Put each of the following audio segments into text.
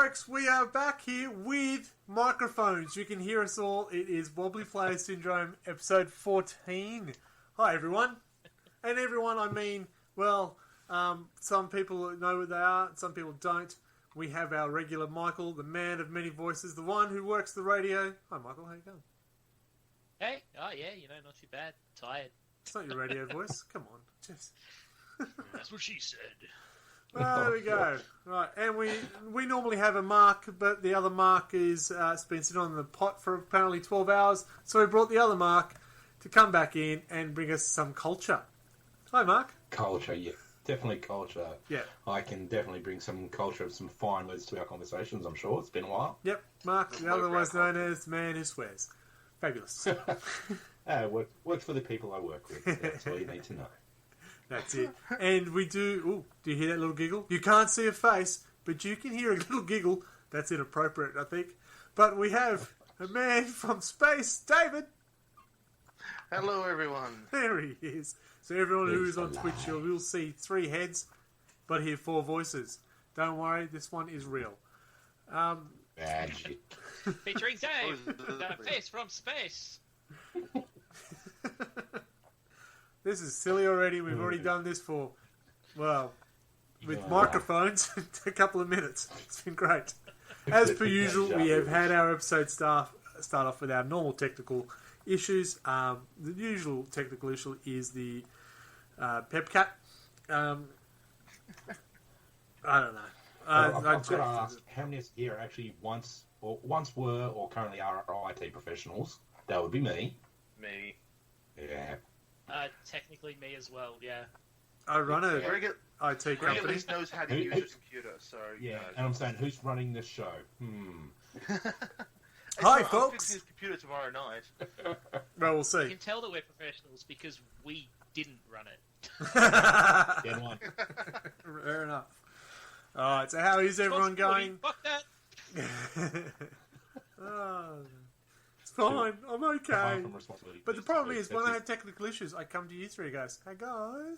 folks, we are back here with microphones. You can hear us all. It is Wobbly Player Syndrome, episode 14. Hi, everyone. And everyone, I mean, well, some people know what they are, some people don't. We have our regular Michael, the man of many voices, the one who works the radio. Hi, Michael, how you going? Hey, oh yeah, not too bad. Tired. It's not your radio voice. Come on. Just... That's what she said. Well, there we go. Right, and we normally have a Mark, but the other Mark is it's been sitting on the pot for apparently 12 hours, so we brought the other Mark to come back in and bring us some culture. Hi, Mark. Culture, yeah. Definitely culture. Yeah. I can definitely bring some culture of some fine words to our conversations, I'm sure. It's been a while. Yep, Mark, otherwise known as the man who swears. Fabulous. Works for the people I work with. That's all you need to know. That's it. And we do... Ooh, do you hear that little giggle? You can't see a face, but you can hear a little giggle. That's inappropriate, I think. But we have a man from space, David. Hello, everyone. There he is. So everyone who is on Twitch, you will see 3 heads, but hear 4 voices. Don't worry, this one is real. Magic. Featuring Dave, the face from space. This is silly already. We've already done this for, well, with microphones, a couple of minutes. It's been great. As per usual, we have had our episode start off with our normal technical issues. The usual technical issue is the Pepcat. I don't know. I've got to ask, how many here actually once were or currently are IT professionals? That would be me. Me. Yeah. Technically me as well, yeah. I run a Greg IT at company. least knows how to use your computer, so... Yeah, and I'm saying, who's running this show? Hi, I'm folks. fixing his computer tomorrow night. Well, we'll You see. can tell that we're professionals because we didn't run it. Get one. Fair enough. Alright, so how is everyone going? Fuck that! It's fine, I'm okay. Far from responsibility. But the problem is, when I have technical issues, I come to you 3 guys. Hey guys,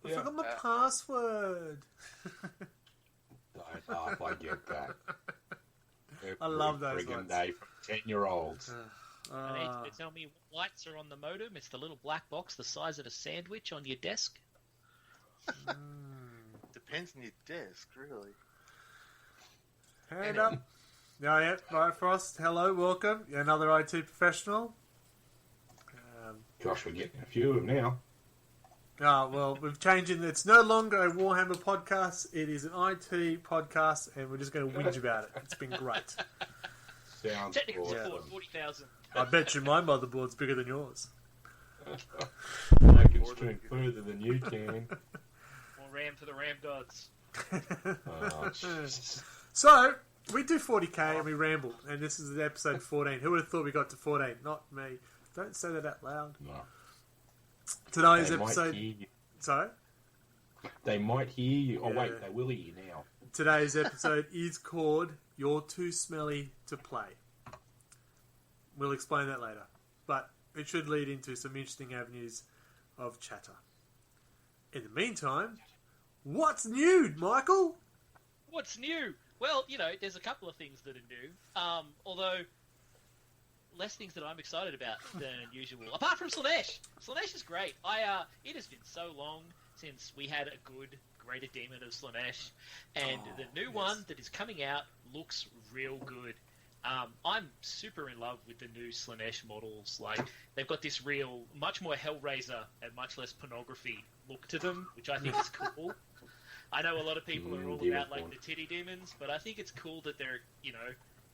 I forgot my password. Don't laugh, I get that. I love those friggin' ones. day from 10-year-olds. I need you to tell me what lights are on the modem. It's the little black box the size of a sandwich on your desk. Depends on your desk, really. Hand up. No, yeah, right, Frost. Hello, welcome. You're another IT professional. Gosh, we're getting a few of them now. Well, we've changed it. It's no longer a Warhammer podcast. It is an IT podcast, and we're just going to whinge about it. It's been great. Sounds Technical awesome. support, 40,000. I bet you my motherboard's bigger than yours. I can string further than you can. More RAM for the RAM gods. Oh, Jesus. So, we do 40k and we ramble, and this is episode 14. Who would have thought we got to 14? Not me. Don't say that out loud. No. Today's They might episode... hear you. Sorry? They might hear you. Oh, Yeah. wait, they will hear you now. Today's episode is called You're Too Smelly to Play. We'll explain that later. But it should lead into some interesting avenues of chatter. In the meantime, what's new, Michael? What's new? Well, there's a couple of things that are new. Although, less things that I'm excited about than usual. Apart from Slanesh. Slanesh is great. It has been so long since we had a good Greater Demon of Slanesh. And the new one that is coming out looks real good. I'm super in love with the new Slanesh models. Like, they've got this real, much more Hellraiser and much less pornography look to them, which I think is cool. I know a lot of people are all about, like, the titty demons, but I think it's cool that they're,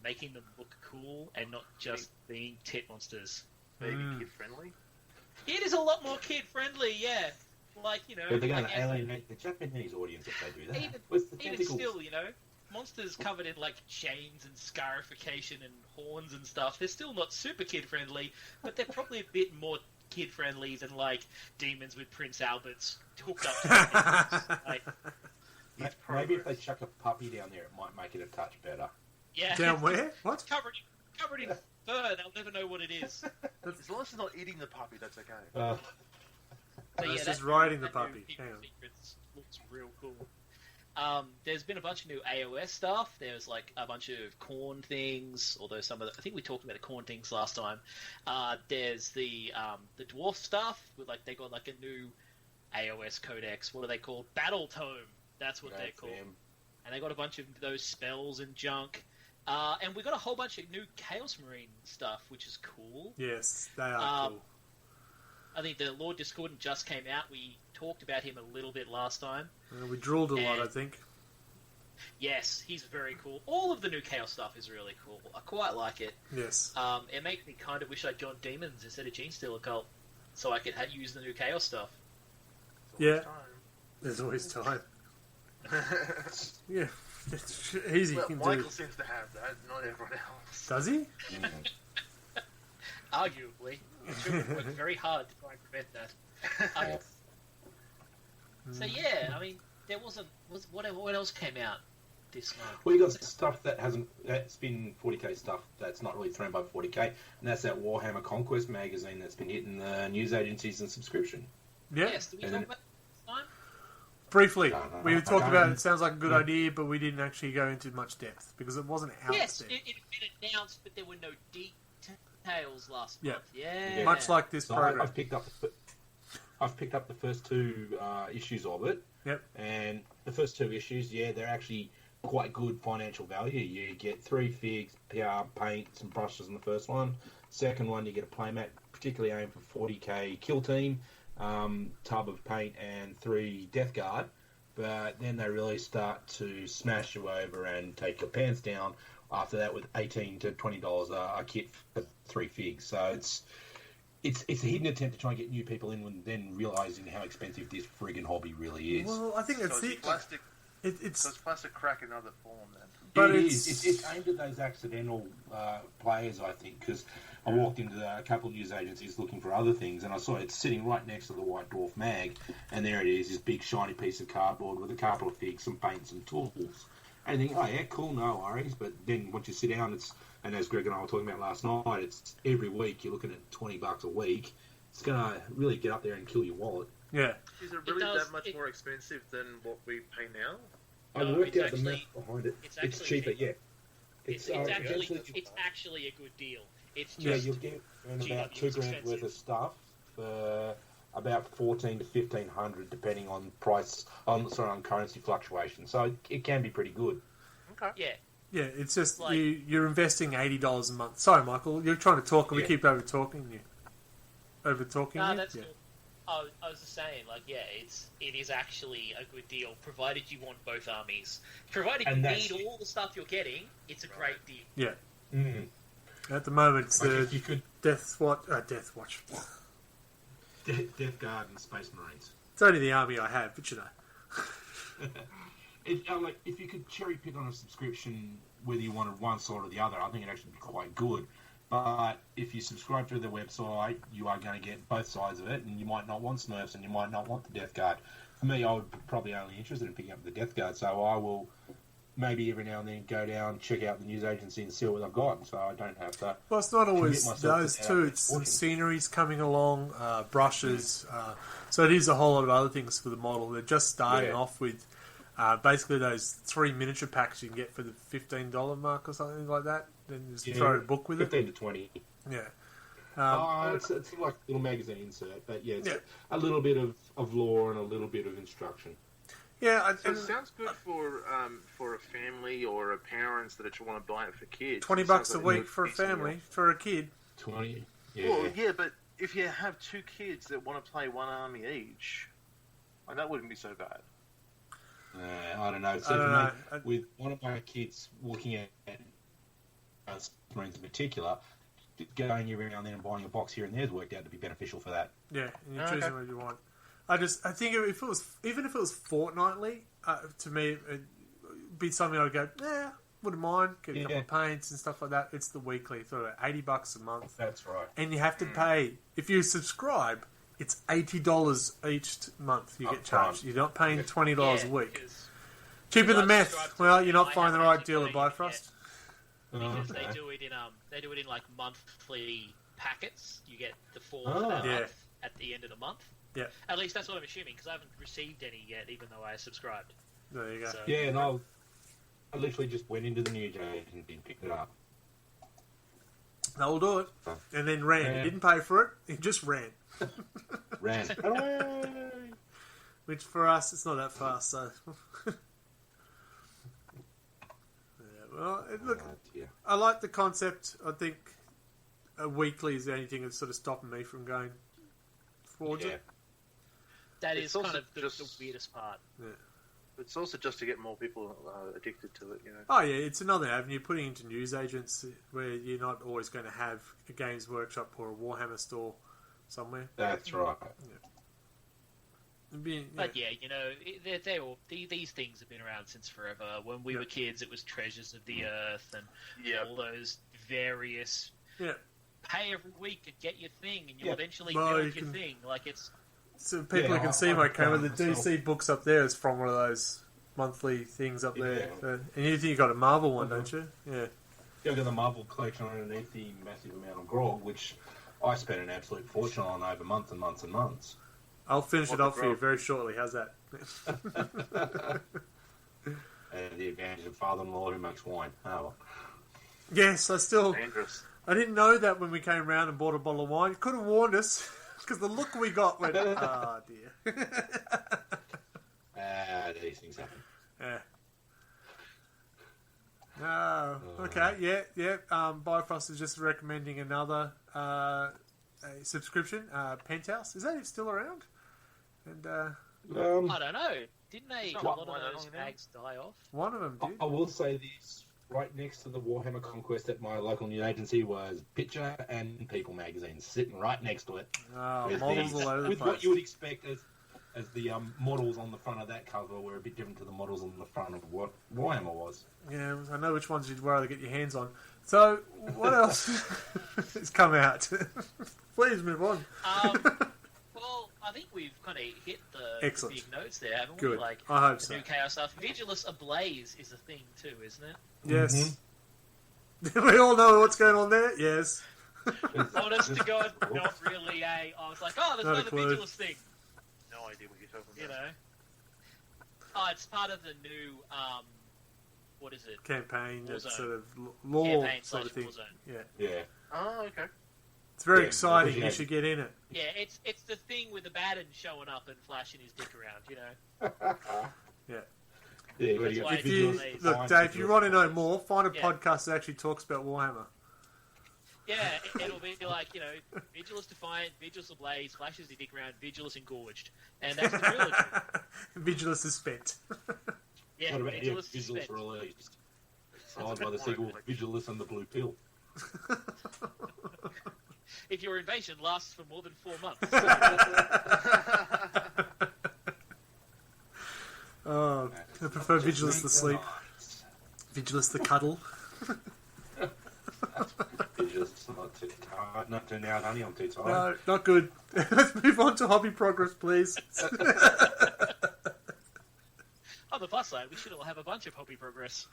making them look cool and not just being tit monsters. Maybe kid-friendly? It is a lot more kid-friendly, yeah. Like, But they're going to alienate the Japanese audience if they do that. Even still, monsters covered in, like, chains and scarification and horns and stuff, they're still not super kid-friendly, but they're probably a bit more kid-friendly than, like, demons with Prince Alberts hooked up to them. Like, maybe if they chuck a puppy down there, it might make it a touch better. yeah. Down where? What? Covered in fur, they'll never know what it is. As long as it's not eating the puppy, that's okay. So, It's yeah, just that- riding the that new puppy. Secret Hang on. Secrets looks real cool. There's been a bunch of new AOS stuff. There's like a bunch of corn things, although some of I think we talked about the corn things last time. There's the dwarf stuff with like they got like a new AOS codex. What are they called? Battle Tome. That's what they're called. And they got a bunch of those spells and junk. And we got a whole bunch of new Chaos Marine stuff, which is cool. Yes, they are cool. I think the Lord Discordant just came out. We talked about him a little bit last time. We drilled a lot, I think. Yes, he's very cool. All of the new Chaos stuff is really cool. I quite like it. Yes. It makes me kind of wish I'd joined Demons instead of Gene Stealer Cult, so I could use the new Chaos stuff. Yeah. There's always time. Yeah. It's easy. Well, you can Michael do. seems to have that, not everyone else. Does he? Arguably. I'm sure we worked very hard to try and prevent that. So yeah, I mean, there wasn't. What else came out this month? Well, you got stuff that's been 40k stuff that's not really thrown by 40k, and that's that Warhammer Conquest magazine that's been hitting the news agencies and subscription. Yeah. Yes, did we talk about this time? Briefly, No, we I talked don't. about it. Sounds like a good idea, but we didn't actually go into much depth because it wasn't out Yes, there. it had been announced, but there were no details last Yeah. month. Yeah. Much like this So program. I've picked up the first two issues of it. Yep. And the first two issues, they're actually quite good financial value. You get 3 figs, PR, paint, some brushes in the first one. Second one, you get a playmat, particularly aimed for 40k kill team, tub of paint, and 3 Death Guard. But then they really start to smash you over and take your pants down after that with $18 to $20 a kit for 3 figs. So it's a hidden attempt to try and get new people in, and then realising how expensive this friggin' hobby really is. Well, I think So that's it's it. plastic. It's So it's plastic crack in other form then. but It it's- is. It's aimed at those accidental players, I think, because I walked into a couple of news agencies looking for other things, and I saw it sitting right next to the White Dwarf mag, and there it is, this big shiny piece of cardboard with a couple of figs, some paint, some tools. And you think, oh yeah, cool, no worries. But then once you sit down, and as Greg and I were talking about last night, it's every week you're looking at $20 a week. It's gonna really get up there and kill your wallet. yeah. Is it really does- that much more expensive than what we pay now? I No, worked it's out the actually- math behind it. it's It's actually cheaper, cheaper. yeah. It's actually a good deal. It's Yeah, just you'll get about GW, $2 it's grand worth expensive. of stuff for about 14 to 1500, depending on on currency fluctuation. So it can be pretty good. Okay. yeah. Yeah, it's just Like- you're investing $80 a month. Sorry, Michael, you're trying to talk and we Yeah. keep over talking you. Over talking No, you? that's Yeah. cool. I was just saying, like, yeah, it is actually a good deal, provided you want both armies. Provided you And that's- need all the stuff you're getting, it's a great deal. Yeah. Mm. At the moment, it's Like the if you could Death Watch. Death Guard and Space Marines. It's only the army I have, but you know. Like if you could cherry pick on a subscription whether you wanted one side or the other, I think it'd actually be quite good. But if you subscribe to the website, you are going to get both sides of it, and you might not want Smurfs and you might not want the Death Guard. For me, I would probably only interested in picking up the Death Guard, so I will maybe every now and then go down, check out the news agency and see what I've got, so I don't have to. Well, it's not always Commit myself to those that two. It's some portion. sceneries coming along, brushes. So it is a whole lot of other things for the model. They're just starting Yeah. off with basically those 3 miniature packs you can get for the $15 mark or something like that. Then just throw a book with it. 15 to 20. Yeah. It's like a little magazine insert, but yeah, it's Yeah. a little bit of lore and a little bit of instruction. Yeah, So it sounds good for a family or a parents that actually want to buy it for kids. $20 It sounds a like week good for a decent family, deal. for a kid. 20. Yeah. Well, yeah, but if you have 2 kids that want to play one army each, well, that wouldn't be so bad. I don't know. So I don't for know. me, with one of my kids looking at Marines in particular, going around there and buying a box here and there has worked out to be beneficial for that. Yeah, and you're Okay. choosing what you want. I think if it was, even if it was fortnightly, to me, it'd be something I'd go, wouldn't mind, get a couple Yeah. of paints and stuff like that. It's the weekly, sort of $80 a month. That's right. And you have to pay, if you subscribe, it's $80 each month you get Upfront. charged. You're not paying $20 a week. because- Cheaper because than I meth. subscribe to Well, it, you're not I finding the haven't right actually deal at got it Bifrost. because Okay. they do it in like monthly packets. You get the 4 Oh. for that Yeah. month at the end of the month. Yeah. At least that's what I'm assuming, because I haven't received any yet, even though I subscribed. There you go. So, Yeah, and I literally just went into the news agency and picked it up. They'll do it. And then ran. Yeah. He didn't pay for it. He just ran. Ran. Which for us, it's not that fast, so... Well, look, I like the concept. I think a weekly is the only thing that's sort of stopping me from going forward. Yeah. that It's is kind also of the just- weirdest part. It's also just to get more people addicted to it, you know. Oh yeah, it's another avenue. Putting into news agents where you're not always going to have a Games Workshop or a Warhammer store somewhere. That's right. But yeah, you know, these things have been around since forever. When we were kids, it was Treasures of the Earth and all those various pay every week and get your thing, and you'll eventually build your thing. Like it's. So people who can see my camera, the DC books up there is from one of those monthly things up there. So, and you think you got a Marvel one, don't you? Yeah. You've got the Marvel collection underneath the massive amount of grog, which I spent an absolute fortune on over months and months and months. I'll finish it off for you very shortly. How's that? And the advantage of father-in-law who makes wine. Oh, well. Yes, Dangerous. I didn't know that when we came round and bought a bottle of wine. You could have warned us, because the look we got went, oh dear. These things happen. Yeah. Oh, okay, yeah. Bifrost is just recommending another a subscription, Penthouse. Is that still around? And I don't know. Didn't a not lot of one those long now. mags die off? one of them did. I will say this, right next to the Warhammer Conquest at my local news agency was Picture and People magazine, sitting right next to it. Oh, With models these- all over the with place. what you would expect as the models on the front of that cover were a bit different to the models on the front of what Warhammer was. Yeah, I know which ones you'd rather get your hands on. So, what else has come out? Please move on. Well, I think we've kind of hit the Excellent. big notes there, haven't Good. we? Like I hope the so. new Chaos stuff. Vigilus Ablaze is a thing too, isn't it? Yes. We all know what's going on there. Yes. Honest to God, not really. I was like, oh, there's Not a another clue. Vigilus thing. No idea what you're talking You about. know. Oh, it's part of the new. What is it? Campaign, that Warzone. sort of law Campaign sort of slash thing. Warzone. Yeah. Yeah. Oh, okay. It's very Yeah, exciting. because you You have- should get in it. Yeah, it's the thing with the Baden showing up and flashing his dick around. You know. Yeah. Yeah, That's you why got If you, Vigilus look, Dave, if you want to know more, find a Yeah. podcast that actually talks about Warhammer. Yeah, it'll be like, you know, Vigilus Defiant, Vigilus Ablaze, flashes his dick around, Vigilus Engorged. And that's the trilogy. Vigilus is spent. Yeah, What about Vigilus is Vigilus spent. released? Followed by the sequel, Vigilus and the Blue Pill. If your invasion lasts for more than 4 months. Oh, I prefer Vigilus the sleep. Vigilus the cuddle. Vigilus not too now, honey, I'm too tired. No, not good. Let's move on to hobby progress, please. On the plus side, we should all have a bunch of hobby progress.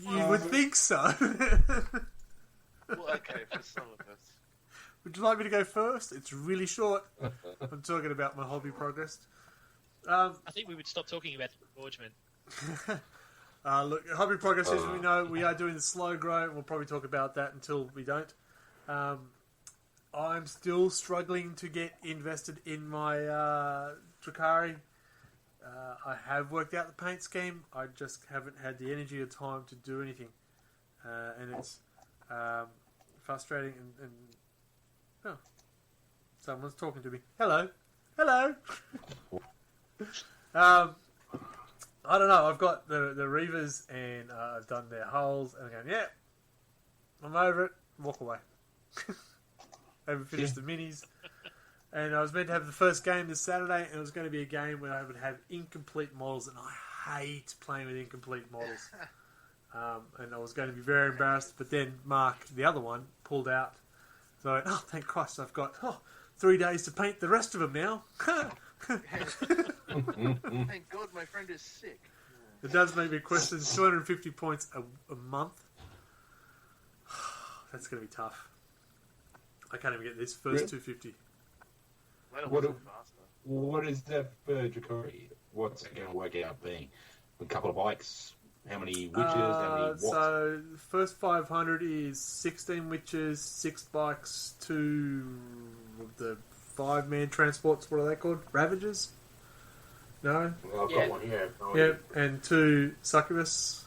You would think so. Well, okay, for some of us. Would you like me to go first? It's really short. I'm talking about my hobby progress. I think we would stop talking about the engorgement. Look, hobby progress, as we know, we are doing the slow grow, and we'll probably talk about that until we don't. I'm still struggling to get invested in my Drakari. I have worked out the paint scheme. I just haven't had the energy or time to do anything, and it's frustrating. And oh, someone's talking to me. Hello. I don't know. I've got the Reavers, and I've done their hulls, and I'm going, yeah, I'm over it. Walk away. Haven't finished the minis. And I was meant to have the first game this Saturday, and it was going to be a game where I would have incomplete models, and I hate playing with incomplete models. And I was going to be very embarrassed, but then Mark, the other one, pulled out. So I went, oh, thank Christ, I've got 3 days to paint the rest of them now. Thank God my friend is sick. It does make me question 250 points a month. That's going to be tough. I can't even get this first Really? 250. Well, it What wasn't faster. What is that for Drakari? what's it going to work out being? A couple of bikes, how many witches, how many watts? So the first 500 is 16 witches, 6 bikes, 2 of the 5-man transports. What are they called? Ravagers? No? Well, I've got one here. Oh, Yep, and 2 succubus.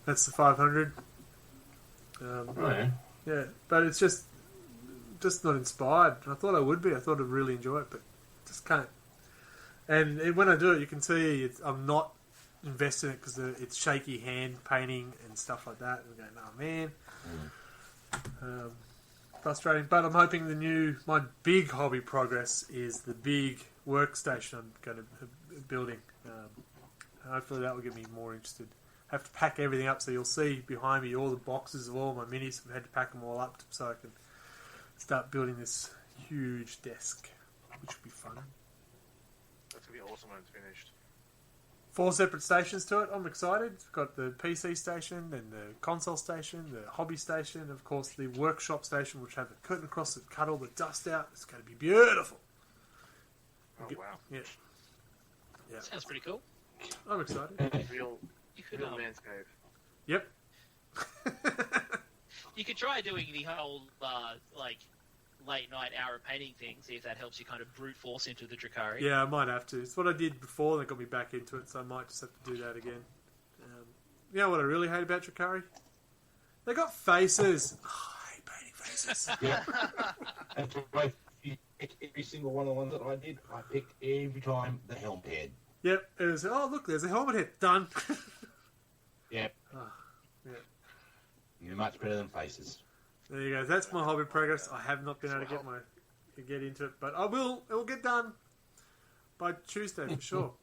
That's the 500. yeah. Yeah, but it's just not inspired. I thought I would be. I thought I'd really enjoy it, but just can't. And when I do it, you can see I'm not invested in it because it's shaky hand painting and stuff like that. And I'm going, oh man, frustrating. But I'm hoping my big hobby progress is the big workstation I'm going to be building. Hopefully that will get me more interested. I have to pack everything up, so you'll see behind me all the boxes of all my minis. I've had to pack them all up so I can start building this huge desk, which will be fun. That's going to be awesome when it's finished. 4 separate stations to it. I'm excited. We've got the PC station, then the console station, the hobby station, and of course the workshop station, which have a curtain across it, cut all the dust out. It's going to be beautiful. Oh, wow. Yeah. Yeah. Sounds pretty cool. I'm excited. Real, You could real man's cave. Yep. you could try doing the whole late night hour painting thing. See if that helps you kind of brute force into the Drakari. Yeah, I might have to. It's what I did before that got me back into it, so I might just have to do that again. You know what I really hate about Drakari? They got faces. Oh, I hate painting faces. Yeah. That's why you pick every single one of the ones that I did. I picked every time the helm head. Yep. It was, oh, look, there's a helmet head. Done. Yep. Oh, yeah. You're much better than faces. There you go. That's my hobby progress. I have not been able to get into it, but I will. It will get done by Tuesday for sure.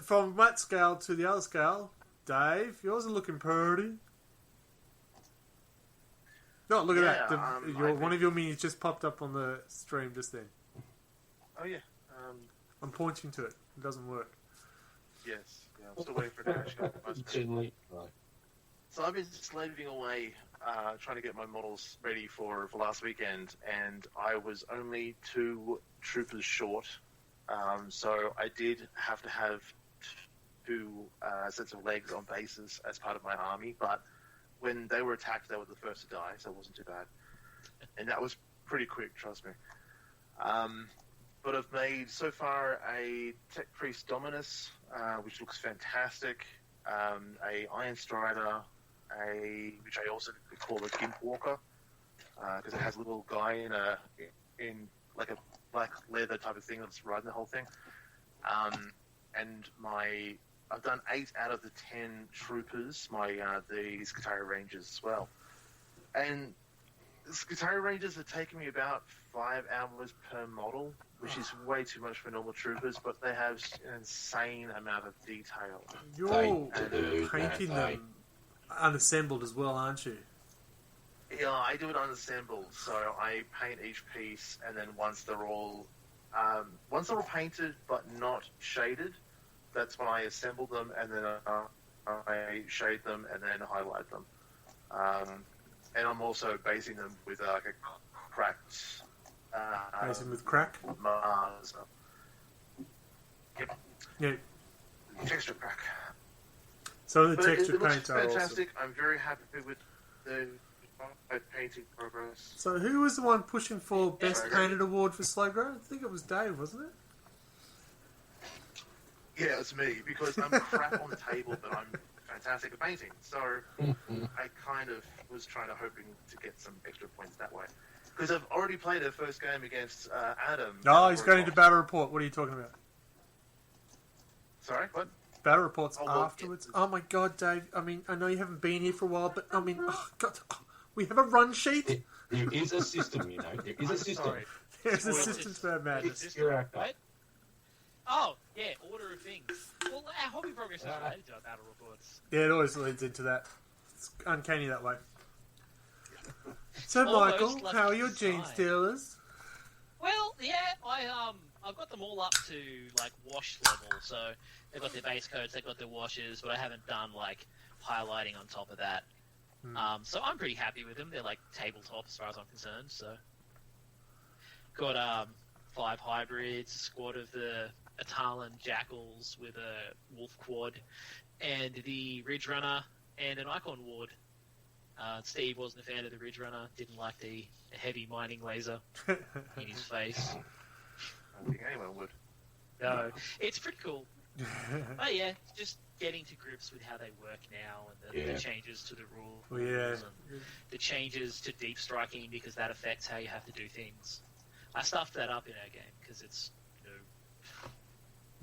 From that scale to the other scale, Dave, yours are looking pretty. Oh, look at that! One of your minis just popped up on the stream just then. Oh, yeah. I'm pointing to it. It doesn't work. Yes. Yeah, I'm still waiting for it to actually. So I've been slaving away, trying to get my models ready for last weekend, and I was only 2 troopers short. So I did have to have 2 sets of legs on bases as part of my army, but when they were attacked, they were the first to die, so it wasn't too bad. And that was pretty quick, trust me. But I've made, so far, a Tech Priest Dominus, which looks fantastic, a Iron Strider, which I also call a Gimp Walker, because it has a little guy in like a black leather type of thing that's riding the whole thing. And I've done 8 out of the 10 troopers, the Scutari Rangers as well. And the Scutari Rangers are taking me about 5 hours per model, which is way too much for normal troopers, but they have an insane amount of detail. You're painting them unassembled as well, aren't you? Yeah, I do it unassembled, so I paint each piece, and then once they're all painted but not shaded, that's when I assemble them, and then I shade them and then highlight them. And I'm also basing them with like a cracked. Basing with crack. Mars. Yep. Yeah. Texture crack. So the But texture it looks paints are fantastic. awesome. I'm very happy with the painting progress. So who was the one pushing for Best Sorry. Painted Award for Slow Grow? I think it was Dave, wasn't it? Yeah, it's me, because I'm crap on the table, but I'm fantastic at painting. So I kind of was hoping to get some extra points that way. Because I've already played the first game against Adam. No, he's going into Battle Report. What are you talking about? Sorry, what? Battle Report's Oh, well, afterwards. Oh my God, Dave. I mean, I know you haven't been here for a while, but I mean, oh God, we have a run sheet. There is a system, you know. There is a system. Sorry. There's a Well, system for madness. It's You're out. right? Oh, yeah, order of things. Well, our hobby progress is related to our battle reports. Yeah, it always leads into that. It's uncanny that way. So, Almost Michael, left how are your design. jean stealers? Well, yeah, I've got them all up to like wash level, so they've got their base coats, they've got their washes, but I haven't done like highlighting on top of that. So I'm pretty happy with them. They're like tabletop as far as I'm concerned. So got 5 hybrids, a squad of the Atalan Jackals with a Wolf Quad, and the Ridge Runner, and an Icon Ward. Steve wasn't a fan of the Ridge Runner, didn't like the heavy mining laser in his face. I don't think anyone would. No, it's pretty cool. But yeah, just getting to grips with how they work now and the changes to the rules and the changes to deep striking because that affects how you have to do things. I stuffed that up in our game because it's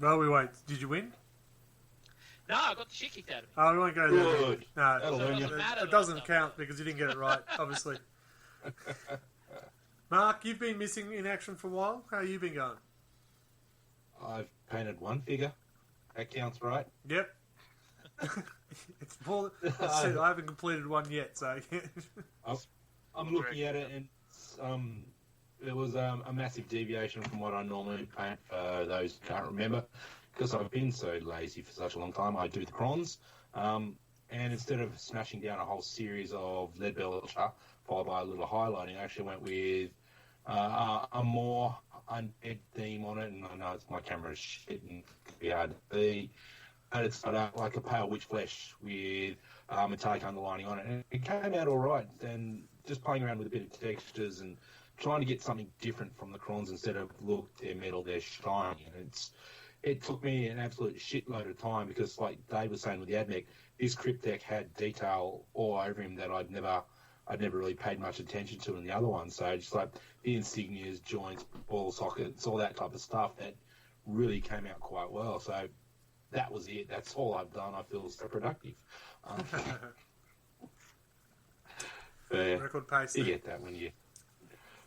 Well, we won't. Did you win? No, I got the shit kicked out of me. Oh, we won't go there. Good. No, That'll learn you. it doesn't count because you didn't get it right, obviously. Mark, you've been missing in action for a while. How have you been going? I've painted one figure. That counts, right? Yep. It's more. I said I haven't completed one yet, so. I'm looking at it, and it was a massive deviation from what I normally paint. For those who can't remember, because I've been so lazy for such a long time, I do the crons, and instead of smashing down a whole series of lead belcher followed by a little highlighting, I actually went with a more undead theme on it. And I know my camera is shit and it could be hard to see. And it's got like a pale witch flesh with metallic underlining on it. And it came out all right. And just playing around with a bit of textures and trying to get something different from the crons instead of, look, they're metal, they're shiny. And it took me an absolute shitload of time because, like Dave was saying with the AdMech, this crypt deck had detail all over him that I'd never really paid much attention to in the other one. So just like the insignias, joints, ball sockets, all that type of stuff that really came out quite well. So that was it. That's all I've done. I feel so productive. Record pace. You get that when you...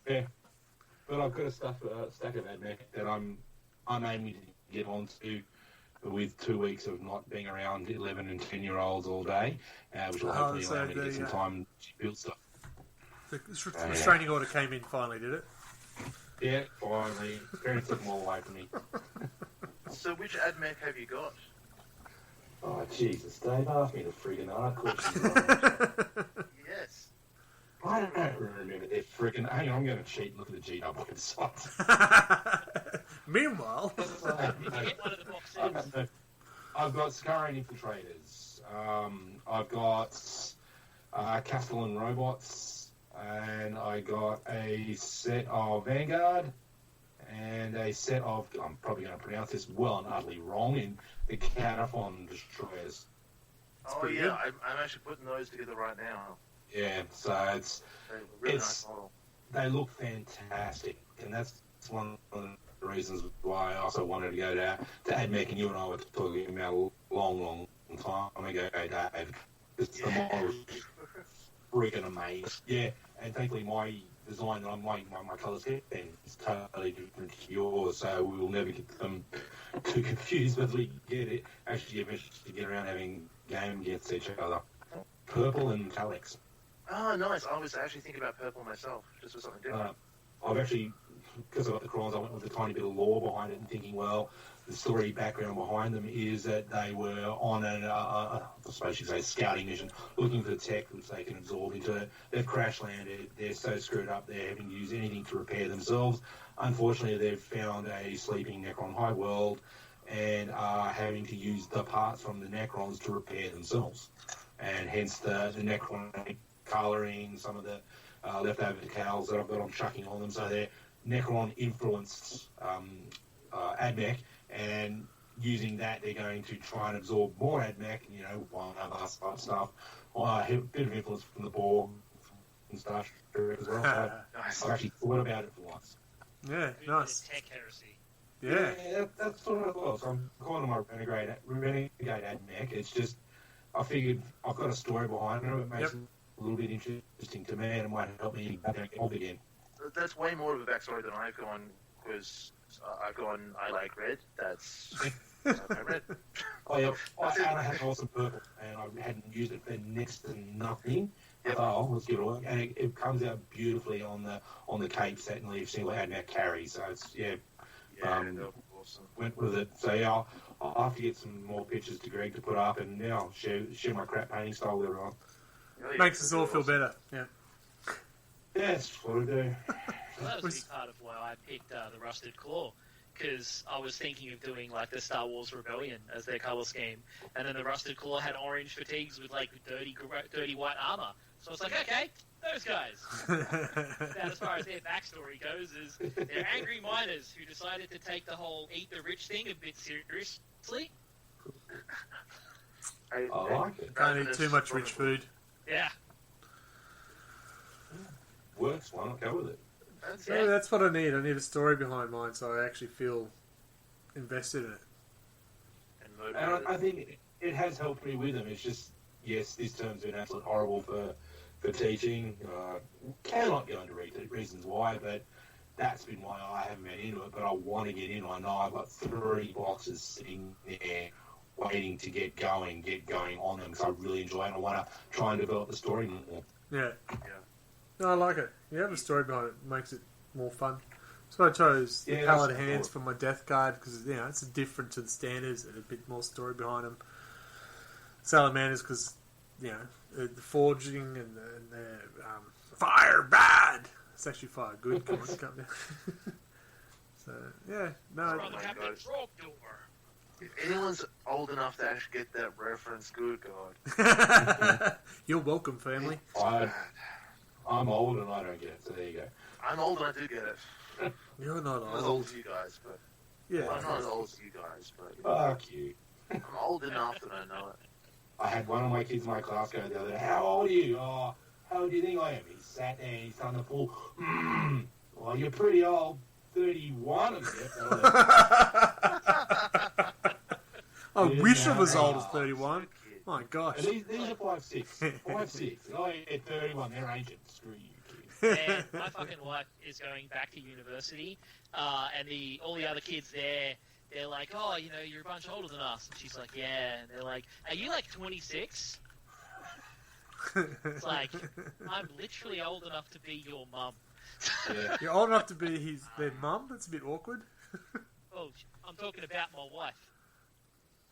Yeah. But I've got a stack of AdMech that I'm aiming to get onto with 2 weeks of not being around 11 and 10-year-olds all day, which will hopefully allow me to get some time to build stuff. The restraining order came in finally, did it? Yeah, finally. Parents took them all away from me. So which AdMech have you got? Oh, Jesus, Dave, ask me to friggin' know. Of course you don't. Yes. I don't remember their friggin'... Hang on, I'm going to cheat and look at the GW website. Meanwhile... Get one of the box sets. I've got Scarian Infiltrators. I've got Castellan Robots. And I got a set of Vanguard. And a set of... I'm probably going to pronounce this well and utterly wrong. In the Cataphon Destroyers. Oh, yeah. good. I'm actually putting those together right now. Yeah, so They're really nice model. they look fantastic, and that's one of the reasons why I also wanted to go to AdMech, and you and I were talking about a long time ago, Dave. It's the model freaking amazing. Yeah, and thankfully my design that I'm making, my colour scheme is totally different to yours, so we will never get them too confused as we actually get around having game against each other. Purple and metallics. Oh, nice. I was actually thinking about purple myself, just for something different. I've actually, because I got the crons, I went with a tiny bit of lore behind it and thinking, well, the story background behind them is that they were on I suppose you could say, scouting mission, looking for the tech which they can absorb into it. They've crash landed. They're so screwed up they're having to use anything to repair themselves. Unfortunately, they've found a sleeping Necron high world and are having to use the parts from the Necrons to repair themselves. And hence the Necron colouring, some of the leftover decals that I've got on chucking on them. So they're Necron-influenced AdMech, and using that, they're going to try and absorb more AdMech, one other type stuff. A bit of influence from the Borg and Star Trek as well. So Nice. I've actually thought about it for once. Yeah, nice. Tech heresy. Yeah. That's what I thought. So I'm calling my Renegade AdMech. It's just, I figured I've got a story behind it. It makes it a little bit interesting to me, and it might help me get back again. That's way more of a backstory than I've gone, because I've gone, I like red. That's I like red. Oh yeah, I had awesome purple, and I hadn't used it for next to nothing. Yep. Oh, let's give it a look, and it comes out beautifully on the cape set and leaf single AdMech carry. So it's Yeah, they're awesome. went with it. So yeah, I'll have to get some more pictures to Greg to put up, and now I'll share my crap painting style with everyone. Oh, yeah, Makes us all they're feel awesome. better. Yeah. Yeah, that's what I do. that was a big part of why I picked the Rusted Claw, because I was thinking of doing like the Star Wars Rebellion as their color scheme, and then the Rusted Claw had orange fatigues with like dirty white armor. So I was like, okay, those guys. About as far as their backstory goes, is they're angry miners who decided to take the whole eat the rich thing a bit seriously. I like it. Can't eat too much rich food. Yeah. Works. Why not go with it? Yeah, that's what I need. I need a story behind mine, so I actually feel invested in it. And I think it has helped me with them. It's just, yes, this term's been absolutely horrible for teaching. Cannot go into reasons why, but that's been why I haven't been into it. But I want to get in. I know I've got 3 boxes sitting there waiting to get going on them because I really enjoy it. And I want to try and develop the story more. Yeah. No, I like it. You have a story behind it. Makes it more fun. So I chose the Pallid Hands for my Death Guard because, it's different to the standards and a bit more story behind them. Salamanders because, the forging and the fire bad. It's actually fire good. Come on, come down. So, yeah. No. If anyone's old enough to actually get that reference, good God. You're welcome, family. I'm old and I don't get it, so there you go. I'm old and I do get it. You're not I'm as old as you guys, but... Yeah. I'm not as old as you guys, but... Fuck you. I'm old enough that I know it. I had one of my kids in my class go the other day, how old are you? Oh, how old do you think I am? He sat there and he's done the full, well, you're pretty old. 31 of you. I wish I was old as 31. My gosh. And these are 5'6". 5'6". I at 31, they're ancient. Screw you, kids. And my fucking wife is going back to university, and all the other kids there, they're like, oh, you're a bunch older than us. And she's like, yeah. And they're like, are you like 26? It's like, I'm literally old enough to be your mum. Yeah. You're old enough to be their mum? That's a bit awkward. Oh, I'm talking about my wife.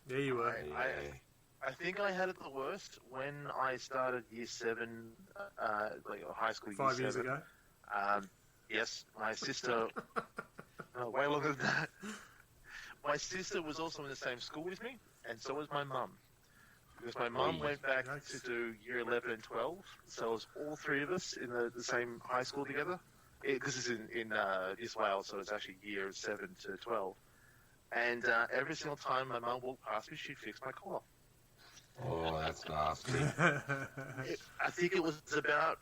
There you were. I think I had it the worst when I started year 7, like high school year 5 years 7. ago. Yes, my sister... way longer than that. My sister was also in the same school with me, and so was my mum. Because my mum went back to do year 11 and 12, so it was all 3 of us in the same high school together. Because it's in New Wales, so it's actually year 7 to 12. And every single time my mum walked past me, she'd fix my collar. Oh, that's nasty. I think it was about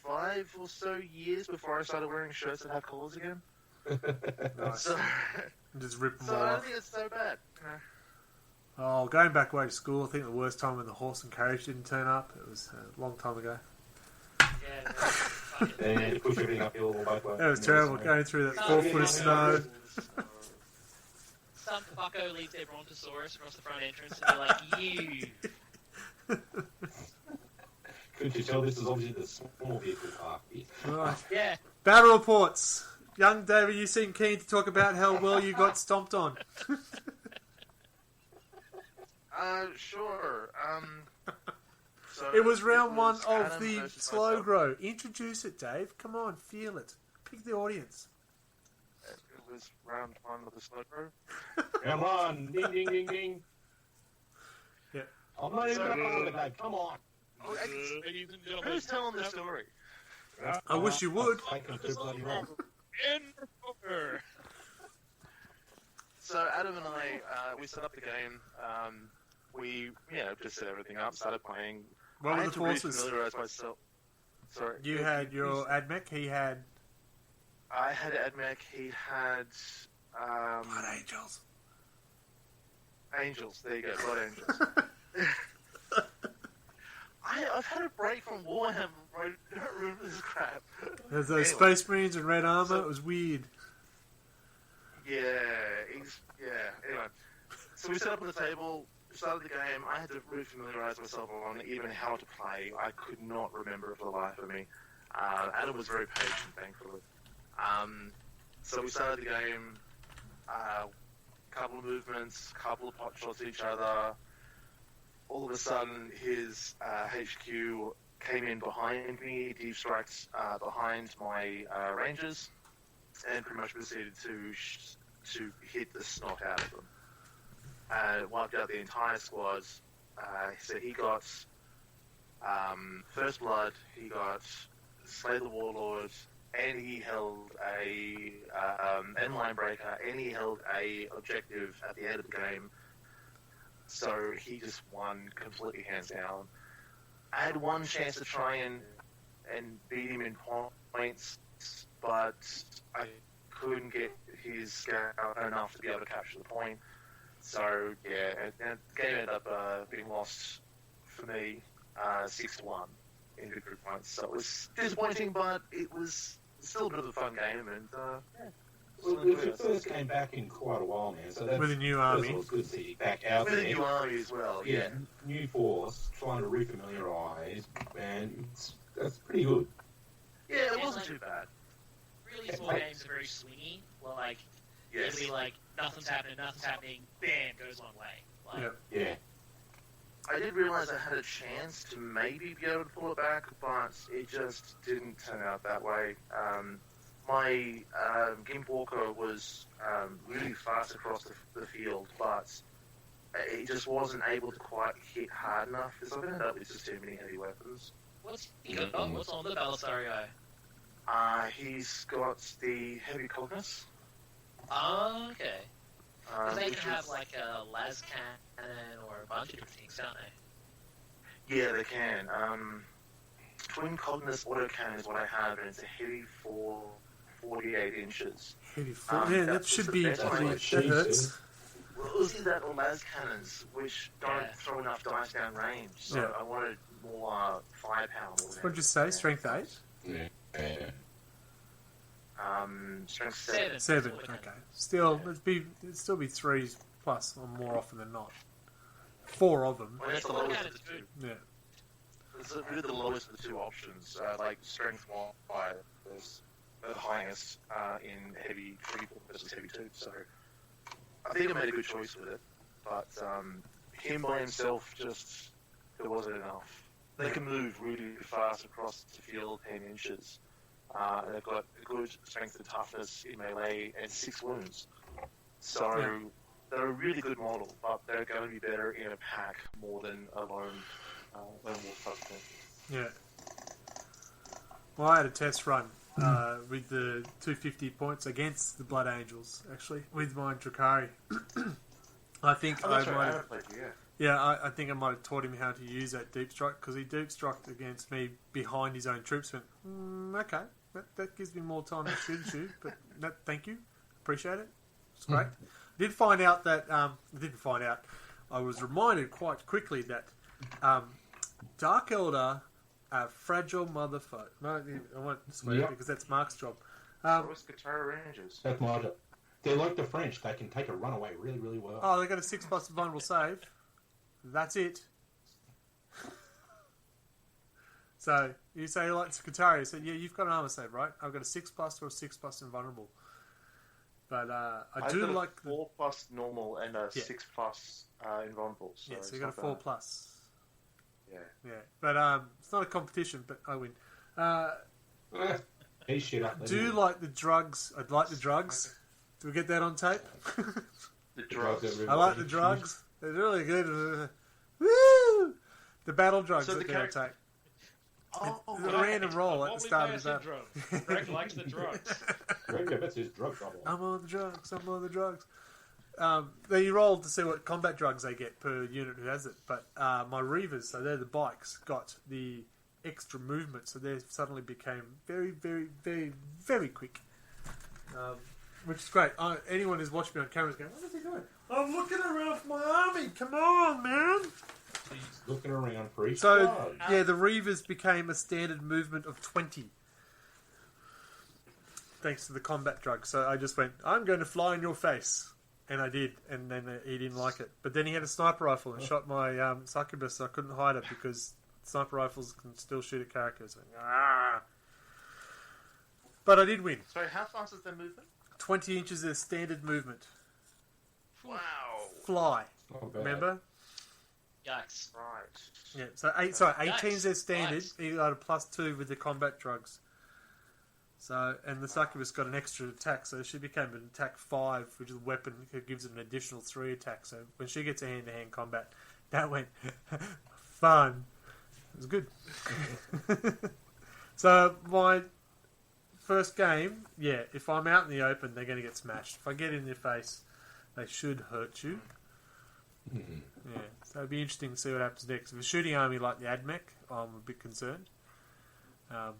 5 or so years before I started wearing shirts that have collars again. Nice. So, Just rip them so all I don't off. think it's so bad. Oh, going back way to school, I think the worst time when the horse and carriage didn't turn up. It was a long time ago. Yeah, And push everything uphill both ways. It was terrible going through that 4 foot of snow. some fucko leaves their brontosaurus across the front entrance, and they're like, you. Couldn't you tell this is obviously the small vehicle park here? Right. Yeah. Battle reports. Young David, you seem keen to talk about how well you got stomped on. Sure. So It was round was 1 of Adam the versus slow myself. grow. Introduce it, Dave. Come on, feel it. Pick the audience. It was round 1 of the slow grow. Come on, ding, ding, ding, ding. Yeah. I'm not even going to follow the guy. Come on. Oh, Ladies and gentlemen, who's telling the story? I wish you would. Taking too bloody long. So Adam and I, we set up the game. We, just set everything up, started playing. What I were had the to forces? re-familiarize myself. Sorry. You had your AdMech, he had I had Admech, he had... Blood Angels. Angels, there you go, Blood Angels. I've had a break from Warhammer, I don't remember this crap. There's those Anyway. Space Marines in red armor. It was weird. Anyway. So we set up on the table, started the game. I had to re-familiarize myself on even how to play. I could not remember for the life of me. Adam was very patient, thankfully. So we started the game, couple of movements, couple of pot shots at each other. All of a sudden, his HQ came in behind me, deep strikes behind my rangers. and pretty much proceeded to hit the snot out of them. Wiped out the entire squad. So he got First Blood, he got Slay the Warlord, and he held a endline breaker, and he held a objective at the end of the game. So he just won completely hands down. I had one chance to try and beat him in points, but I couldn't get his scout enough to be able to capture the point. So yeah, and the game ended up being lost for me 6-1 in victory points. So it was disappointing, but it was still a bit of a fun game. And Well, it was your first game back in quite a while, man. So that's, With a new army. It was good to see you back out with there. a new army as well. Yeah, new force, trying to refamiliarise, and that's pretty good. Yeah, it wasn't too bad. Really, small games are very swingy. Like, Yes. it'll be like, nothing's happening, bam, goes one way. Like, Yeah. I did realise I had a chance to maybe be able to pull it back, but it just didn't turn out that way. My Gimp Walker was really fast across the field, but it just wasn't able to quite hit hard enough because I've ended up with just too many heavy weapons. What's on the Belisario? He's got the heavy cognus. Oh, okay. Because they which can have is- like a las cannon or a bunch of different things, don't they? Yeah, they can. Twin Cognus autocannon is what I have, and it's a heavy 48 inches. Heavy foot. Yeah, that that's should the be. best one. That hurts. Well, see that or las cannons, which don't throw enough dice down range, so Yeah. I wanted more firepower. More than What'd you say? Strength 8? Yeah. Strength 7. 7. Okay. Still, it'd still be 3s plus, or more often than not. 4 of them. Well, that's the lowest of the two. Yeah. It's really the lowest of the two options. Like strength 1 is the highest in heavy 4 versus heavy 2. So I think I made a good choice with it. But him by himself, just there wasn't enough. They can move really fast across the field 10 inches. They've got a good strength and toughness in melee and 6 wounds. So they're a really good model, but they're going to be better in a pack more than a lone wolf type thing. Yeah. Well, I had a test run with the 250 points against the Blood Angels, actually, with my Drakari. I think I might have... Yeah, I think I might have taught him how to use that deep strike, because he deep striked against me behind his own troops. Went, okay, that gives me more time to shoot, but thank you, appreciate it. It's great. I did find out that I was reminded quite quickly that Dark Elder, fragile motherfucker. No, I won't swear because that's Mark's job. So it's Guitar Rangers. That's my job. They're like the French. They can take a runaway really, really well. Oh, they got a 6+ vulnerable save. That's it. So you say you like Scutari. So yeah, you've got an armor save, right? I've got a 6+ or a 6+ invulnerable. But I do like a 4+ normal and a 6+ invulnerable. So so you got a 4+. Yeah. Yeah, but it's not a competition, but I win. Hey, shit up. Do you like the drugs? I'd like the drugs. Do we get that on tape? The drugs. I like the drugs. They're really good. Woo! The battle drugs So that the they'll take. The Right. random roll at the start of the battle. syndrome. Greg likes the drugs. That's his drug trouble. I'm on the drugs. Then you roll to see what combat drugs they get per unit who has it. But my Reavers, so they're the bikes, got the extra movement, so they suddenly became very, very, very, very quick. Which is great. Anyone who's watching me on camera is going, what is he doing? I'm looking around for my army. Come on, man. He's looking around for each So, squad. yeah, the Reavers became a standard movement of 20. Thanks to the combat drug. So I just went, I'm going to fly in your face. And I did. And then he didn't like it. But then he had a sniper rifle and shot my succubus, so I couldn't hide it because sniper rifles can still shoot at characters. But I did win. Sorry, how fast is their movement? 20 inches is standard movement. Wow. Fly. Not bad. Remember? Yikes. Right. Yeah. So 18 is their standard. Nice. You got a +2 with the combat drugs. So, and the succubus got an extra attack, so she became an attack 5, which is a weapon that gives it an additional 3 attacks. So when she gets a hand-to-hand combat, that went fun. It was good. So my first game, if I'm out in the open, they're going to get smashed. If I get in their face, they should hurt you. Yeah, so it'd be interesting to see what happens next. If a shooting army like the AdMech, I'm a bit concerned. Or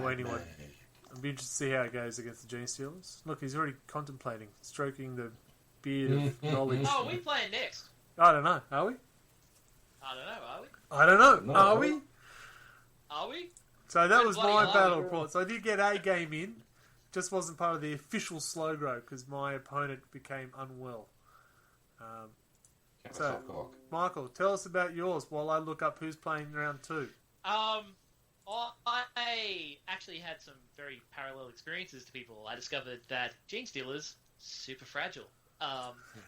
anyone. I'd be interested to see how it goes against the Gene Stealers. Look, he's already contemplating, stroking the beard of knowledge. Oh, are we playing next? I don't know. Are we? I don't know, are we? I don't know. No. Are we? Are we? So that Good was bloody my hell. battle report. So I did get a game in. Just wasn't part of the official slow grow because my opponent became unwell. So, Michael, tell us about yours while I look up who's playing round 2. I actually had some very parallel experiences to people. I discovered that Gene Stealers, super fragile.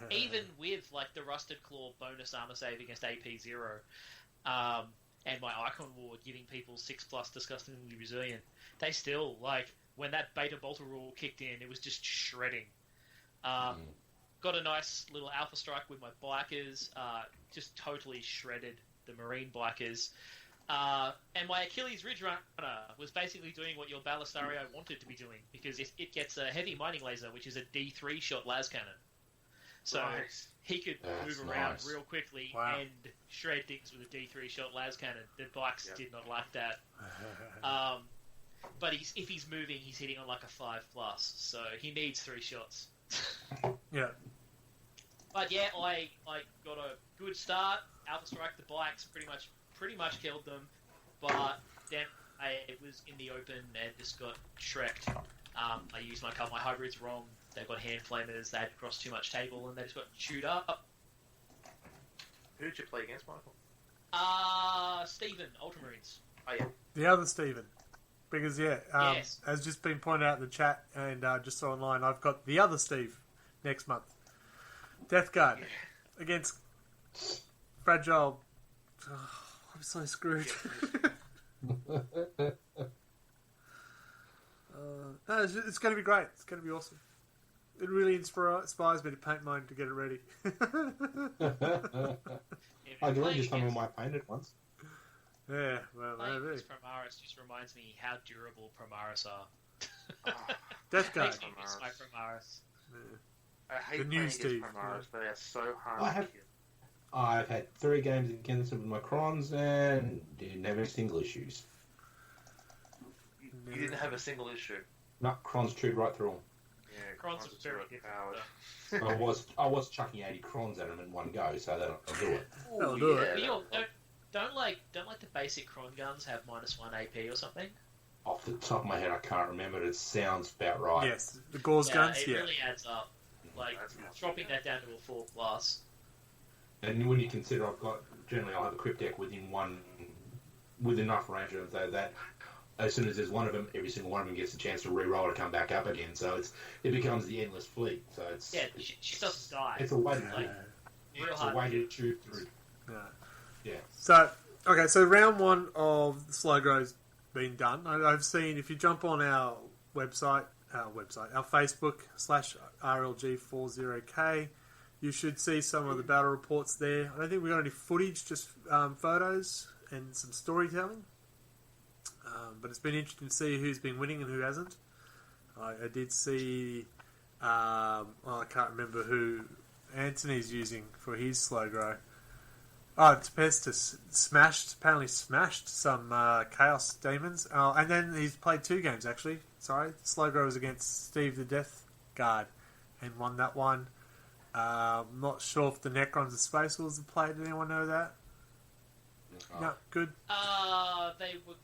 Even with like the Rusted Claw bonus armor save against AP 0, and my Icon Ward giving people 6+ disgustingly resilient, they still, like, when that Beta Bolter rule kicked in, it was just shredding. Got a nice little Alpha Strike with my bikers, just totally shredded the Marine bikers. And my Achilles Ridge Runner was basically doing what your Balistario wanted to be doing, because it gets a heavy mining laser, which is a D3 shot las cannon. So he could move around real quickly and shred things with a D3 shot las cannon. The bikes did not like that. But if he's moving, he's hitting on like a 5+, so he needs 3 shots. Yeah. But yeah, I got a good start. Alpha Strike the bikes, pretty much killed them. But then it was in the open and just got shreked. I used my hybrids wrong. They got hand flamers. They had crossed too much table and they just got chewed up. Who did you play against, Michael? Stephen, Ultramarines. Oh yeah. The other Stephen. Because, Yes. as just been pointed out in the chat and just saw online, I've got the other Steve next month. Death Guard against Fragile. Oh, I'm so screwed. No, it's going to be great. It's going to be awesome. It really inspires me to paint mine to get it ready. I did just some of my painted ones. Yeah, well, Playing maybe. against Primaris just reminds me how durable Primaris are. Death Guard. Makes me miss my Primaris. Yeah. I hate The new playing against Steve, Primaris, but they're so hard I to have- kill. I've had 3 games against them with my crons and didn't have any single issues. You didn't have a single issue. No, crons chewed right through them. Yeah, Crons Crons are very overpowered. different. I was chucking 80 crons at them in one go, so that'll do it. That'll do it. But you don't like the basic Cron guns have -1 AP or something? Off the top of my head, I can't remember. It sounds about right. Yes, the Gauze guns, it yeah. really adds up. Like That's not dropping that down to a 4+. And when you consider I'll have a crypt deck with enough range of them, so that as soon as there's one of them, every single one of them gets a chance to re-roll to come back up again. So it becomes the endless fleet. So it's She doesn't die. it's a way Like, real it's a hard. way to chew through. Yeah. Yeah. So round 1 of the slow grow's been done. I've seen, if you jump on our website, our Facebook /RLG40K, you should see some of the battle reports there. I don't think we got any footage, just photos and some storytelling. But it's been interesting to see who's been winning and who hasn't. I did see, I can't remember who Anthony's using for his slow grow. Oh, Tempestus apparently smashed some Chaos Demons. Oh, and then he's played 2 games, actually. Sorry. Slow Grow was against Steve the Death Guard and won that one. Not sure if the Necrons and Space Wolves have played. Did anyone know that? Oh. No, good. They were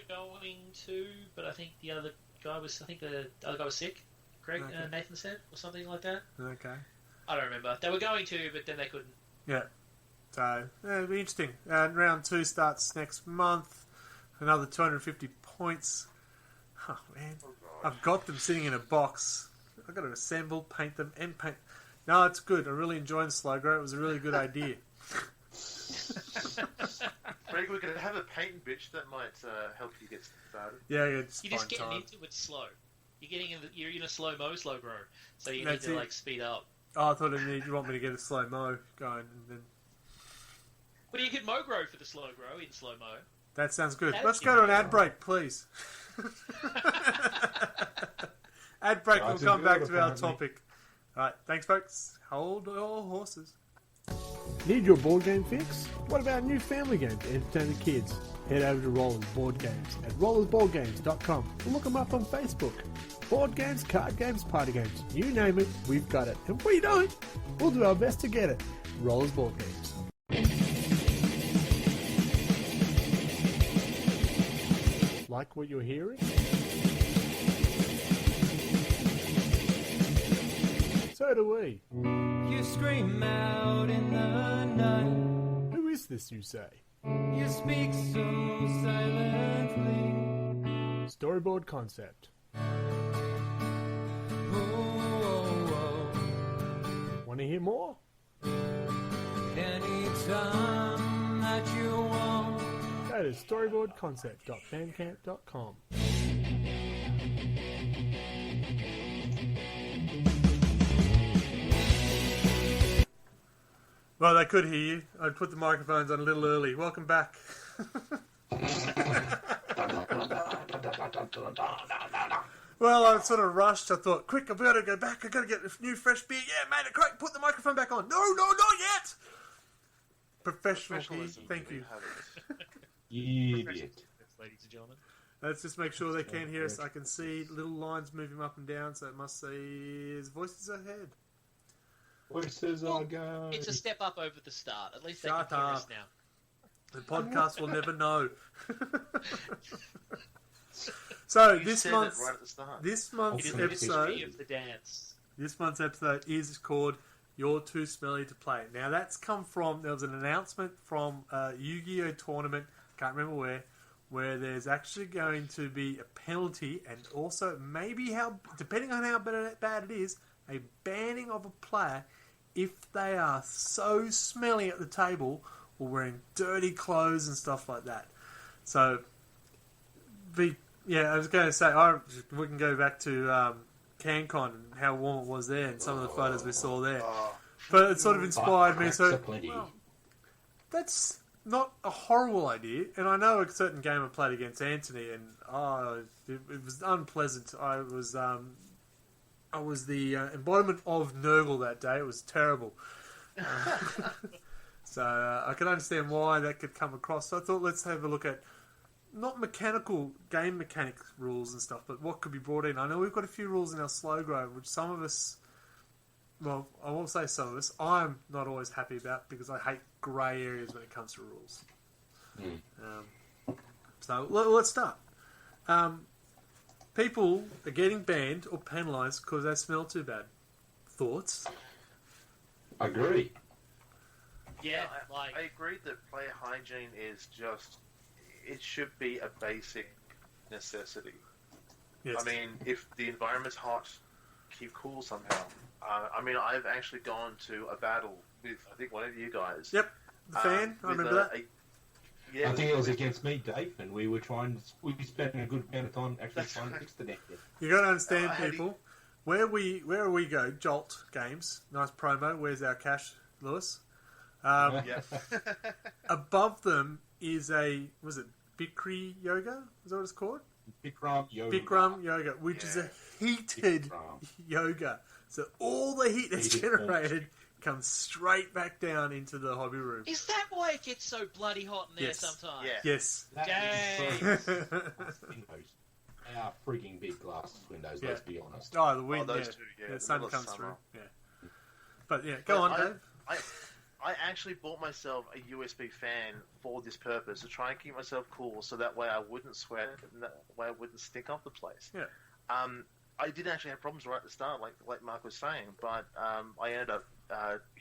going to, but I think the other guy was sick. Greg Okay. Nathan said, or something like that. Okay. I don't remember. They were going to, but then they couldn't. Yeah. So, it'll be interesting. And round 2 starts next month. Another 250 points. Oh, man. I've got them sitting in a box. I've got to assemble, paint them, and paint. No, it's good. I really enjoyed the slow grow. It was a really good idea. Greg, we could have a paint bitch that might help you get started. Yeah, it's You're just fine getting time. into it slow. You're in a slow grow, so you That's need to it. like speed up. Oh, I thought you want me to get a slow mo going, and then But you could mow grow for the slow grow in slow mo. that sounds good. That'd Let's be go to an nice. ad break, please. Ad break. We'll Guys, come are back good, to our apparently. topic. All right, thanks, folks. Hold your horses. Need your board game fix? What about new family games to entertain the kids? Head over to Rollers Board Games at rollersboardgames.com and look them up on Facebook. Board games, card games, party games, you name it, we've got it. And if we don't, we'll do our best to get it. Rollers Board Games. Like what you're hearing? So do we. You scream out in the night. Who is this, you say? You speak so silently. Storyboard concept. Oh, Want to hear more? anytime that you want. Go to storyboardconcept.bandcamp.com. Well, they could hear you. I put the microphones on a little early. Welcome back. Well, I sort of rushed. I thought, quick, I've got to go back. I've got to get a new fresh beer. Yeah, made it great. Put the microphone back on. No, not yet. Professional here. Professionalism. Thank you. Have it. You idiot. Ladies and gentlemen. Let's just make sure they can hear us. I can see little lines moving up and down, so it must say his voices ahead. Voices are going. It's a step up over the start. At least they Shut can hear us up. now. The podcast will never know. So You this said month's it right at the start. this month's It is the episode history of the dance. this month's episode is called "You're Too Smelly to Play." Now that's come from there was an announcement from a Yu-Gi-Oh tournament. Can't remember where there's actually going to be a penalty and also maybe depending on how bad it is, a banning of a player if they are so smelly at the table or wearing dirty clothes and stuff like that. So, I was going to say, we can go back to CanCon and how warm it was there and some of the photos we saw there. Oh, But it sort of inspired me. Cracks So, are plenty. well, that's not a horrible idea. And I know a certain game I played against Anthony, and it was unpleasant. I was the embodiment of Nurgle that day. It was terrible. So I can understand why that could come across. So I thought let's have a look at not mechanical game mechanics rules and stuff, but what could be brought in. I know we've got a few rules in our slow grow, which some of us, well, I won't say some of us, I'm not always happy about because I hate grey areas when it comes to rules. So let's start. People are getting banned or penalised because they smell too bad. Thoughts? Agree. Yeah, I agree that player hygiene is just, it should be a basic necessity. Yes. I mean, if the environment's hot, keep cool somehow. I mean, I've actually gone to a battle with, I think, one of you guys. Yep, the fan. I with remember that. Yeah, I think it was against me, Dave, and we spent a good amount of time actually That's trying to right. fix the deck. You got to understand, how do you- people. Where we go, Jolt Games, nice promo. Where's our cash, Lewis? Yeah. Above them is was it Bikram Yoga? Is that what it's called? Bikram yoga. Bikram Yoga, which is a heated Bikram. yoga. So all the heat that's Heated generated comes straight back down into the hobby room. is that why it gets so bloody hot in there Yes. sometimes? Yeah. Yes. That Dang. is so windows. They are freaking big glass windows, Yeah. let's be honest. Oh, the wind. Oh, those yeah. two, yeah, The the sun middle of comes summer. through. Yeah. But yeah, go on, Dave. I actually bought myself a USB fan for this purpose, to try and keep myself cool so that way I wouldn't sweat and that way I wouldn't stink up the place. Yeah. I did actually have problems right at the start, like Mark was saying, but I ended up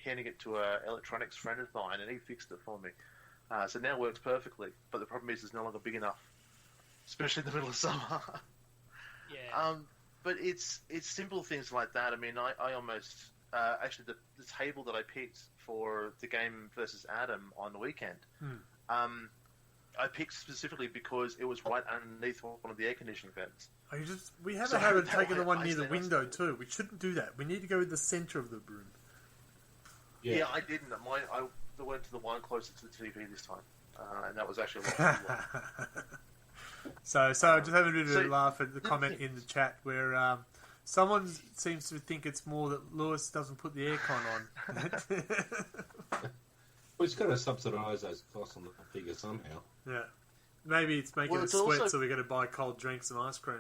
handing it to an electronics friend of mine, and he fixed it for me. So now it works perfectly, but the problem is it's no longer big enough, especially in the middle of summer. Yeah. But it's simple things like that. I mean, I almost actually the table that I picked for the game versus Adam on the weekend. I picked specifically because it was right underneath one of the air conditioning vents. We have So a habit of that taking the way one I near the stay window too. We shouldn't do that. We need to go in the centre of the room. Yeah, I didn't. I went to the one closer to the TV this time, and that was actually a lot cooler. So just having a bit of a laugh at the comment in the chat where someone seems to think it's more that Lewis doesn't put the aircon on. Well, it's got to subsidise those costs on the figure somehow. Yeah. Maybe it's making us sweat, so we're going to buy cold drinks and ice cream.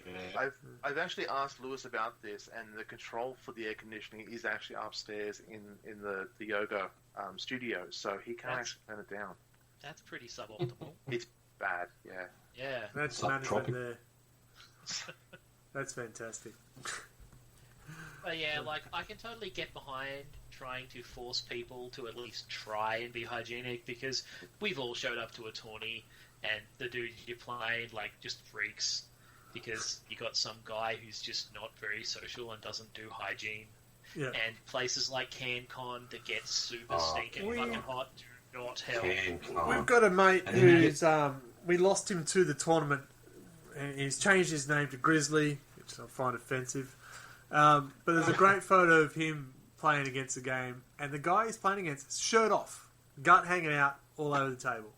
Yeah. I've actually asked Lewis about this, and the control for the air conditioning is actually upstairs in the yoga studio, so he can actually turn it down. That's pretty suboptimal. It's bad, yeah. Yeah. That's management there. That's fantastic. But yeah, like, I can totally get behind trying to force people to at least try and be hygienic, because we've all showed up to a tourney and the dude you're playing, like, just freaks because you got some guy who's just not very social and doesn't do hygiene. Yeah. And places like CanCon that get super stinking fucking hot do not help. We've got a mate who's we lost him to the tournament, and he's changed his name to Grizzly, which I find offensive. But there's a great photo of him playing against the game, and the guy he's playing against is shirt off, gut hanging out all over the table.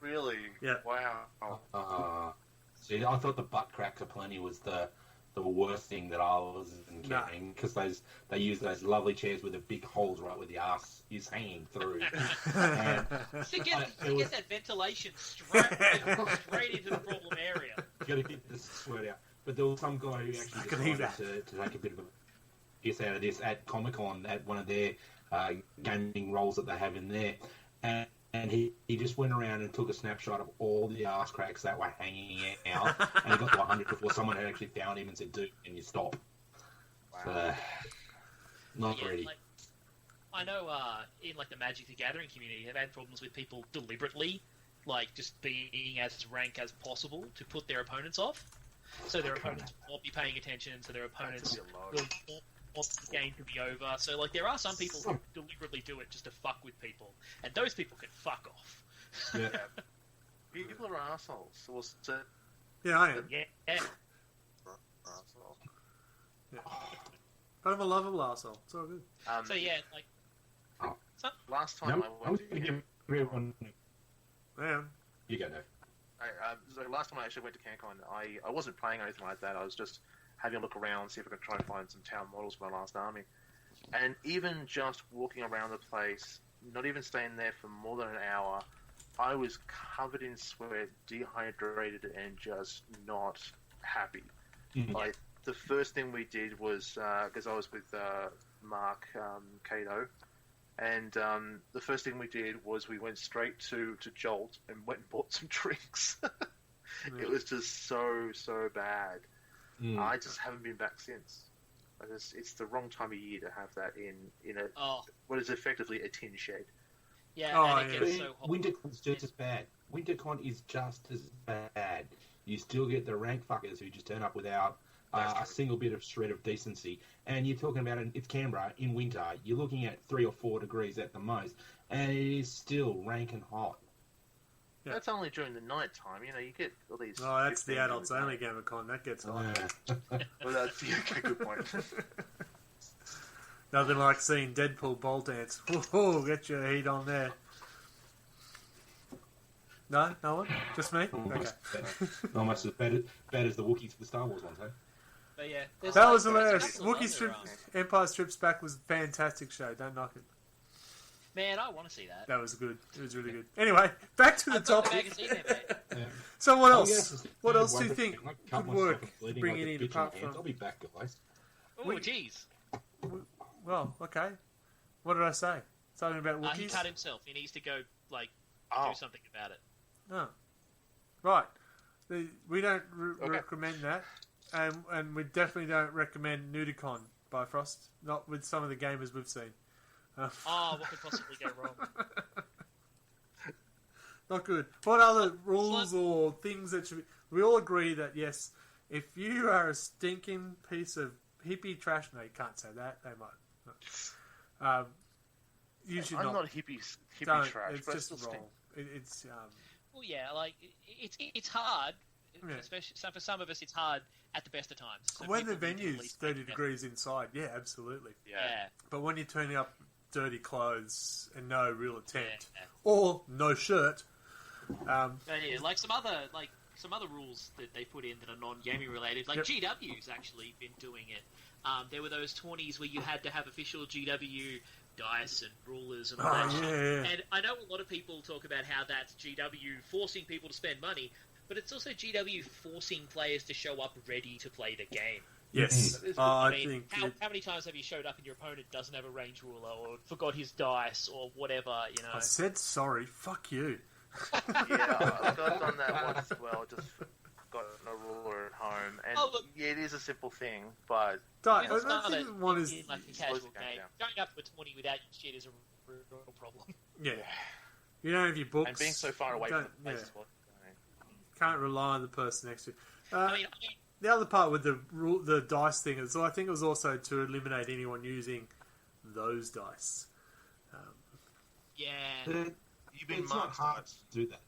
Really? Yeah. Wow. See, I thought the butt crack aplenty was the worst thing that I was getting, because they use those lovely chairs with the big holes right where the arse is hanging through. And To get that ventilation straight into the problem area. you got to get the sweat out. But there was some guy who actually decided to take a bit of a piss out of this at Comic-Con at one of their gaming roles that they have in there. And he just went around and took a snapshot of all the arse cracks that were hanging out. And he got to 100 before someone had actually found him and said, dude, can you stop? Wow. So, not Yeah, ready. like, I know in like the Magic the Gathering community, they've had problems with people deliberately, like, just being as rank as possible to put their opponents off. So their opponents won't be paying attention, so their opponents will want the game to be over. So, like, there are some people who deliberately do it just to fuck with people, and those people can fuck off. Yeah. People are assholes. So we'll say Yeah, I am. Yeah. arsehole. But I'm a lovable arsehole. It's all good. So, yeah, like... Last time I went to give everyone... Yeah. You go, Dave. so last time I actually went to CanCon, I wasn't playing or anything like that. I was just having a look around, see if I could try and find some town models for my last army. And even just walking around the place, not even staying there for more than an hour, I was covered in sweat, dehydrated, and just not happy. Mhm. Like, the first thing we did was, because I was with Mark Cato, and the first thing we did was we went straight to Jolt and went and bought some drinks. It was just so bad. I just haven't been back since. It's the wrong time of year to have that in what is effectively a tin shed. Yeah, and it gets so hot. WinterCon's just as bad. WinterCon is just as bad. You still get the rank fuckers who just turn up without a single bit of shred of decency. And you're talking about it's Canberra in winter. You're looking at 3 or 4 degrees at the most, and it is still rank and hot. Yeah. That's only during the night time. You get all these. Oh, that's the 15 adults minutes. only Game of Con. That gets hot. Well, that's okay, good point. Nothing like seeing Deadpool bowl dance. Whoa, get your heat on there. No? No one? Just me? Okay. Almost as bad as the Wookiees for the Star Wars ones, hey? But yeah, there's That like- was there's a hilarious. couple of Wookiee other, Strip, Empire Strips Back was a fantastic show. Don't knock it. Man, I want to see that. That was good. It was really good. Anyway, back to the I've got the topic. magazine there, mate. So what Oh, else? yes, What I else do you wonder- think I cut could myself work? and bleeding Bring like it a in bitch apart my hands. from... I'll be back, guys. Oh, jeez. Well, okay. What did I say? Something about He Wookiees? cut himself. He needs to go, like, Oh. do something about it. Oh. Right. We don't Okay. recommend that. And we definitely don't recommend Nudicon Bifrost. Not with some of the gamers we've seen. Oh, what could possibly go wrong? Not good. What other rules or things that should be... We all agree that, yes, if you are a stinking piece of hippie trash... No, you can't say that. They might. You should I'm not. not hippie Don't. trash, It's but just I still wrong. stink. It's Well, yeah, like it's hard, Yeah. especially for some of us. It's hard at the best of times. So when the people need to at venue's least make 30 an effort. degrees inside. Yeah, absolutely. Yeah, But when you're turning up dirty clothes and no real attempt, yeah. or no shirt, Yeah, like some other rules that they put in that are non-gaming related. Like Yep. GW's actually been doing it. There were those tourneys where you had to have official GW dice and rulers and all that shit. yeah. And I know a lot of people talk about how that's GW forcing people to spend money, but it's also GW forcing players to show up ready to play the game. Yes. I I mean, think how many times have you showed up and your opponent doesn't have a range ruler or forgot his dice or whatever, you know? I said sorry. Fuck you. Yeah, I've done that once as well. Just got no ruler at home, and Oh, look. yeah, it is a simple thing, but Don't, It's I not think a- one is in like a slows casual the game game. down. Going up to a 20 without your shit is a real problem. yeah. You don't have your books. and being so far away from don't- the place yeah. as well. Can't rely on the person next to you. I mean, The other part with the dice thing is, I think it was also to eliminate anyone using those dice. yeah. You've been It's not marked hard to do that.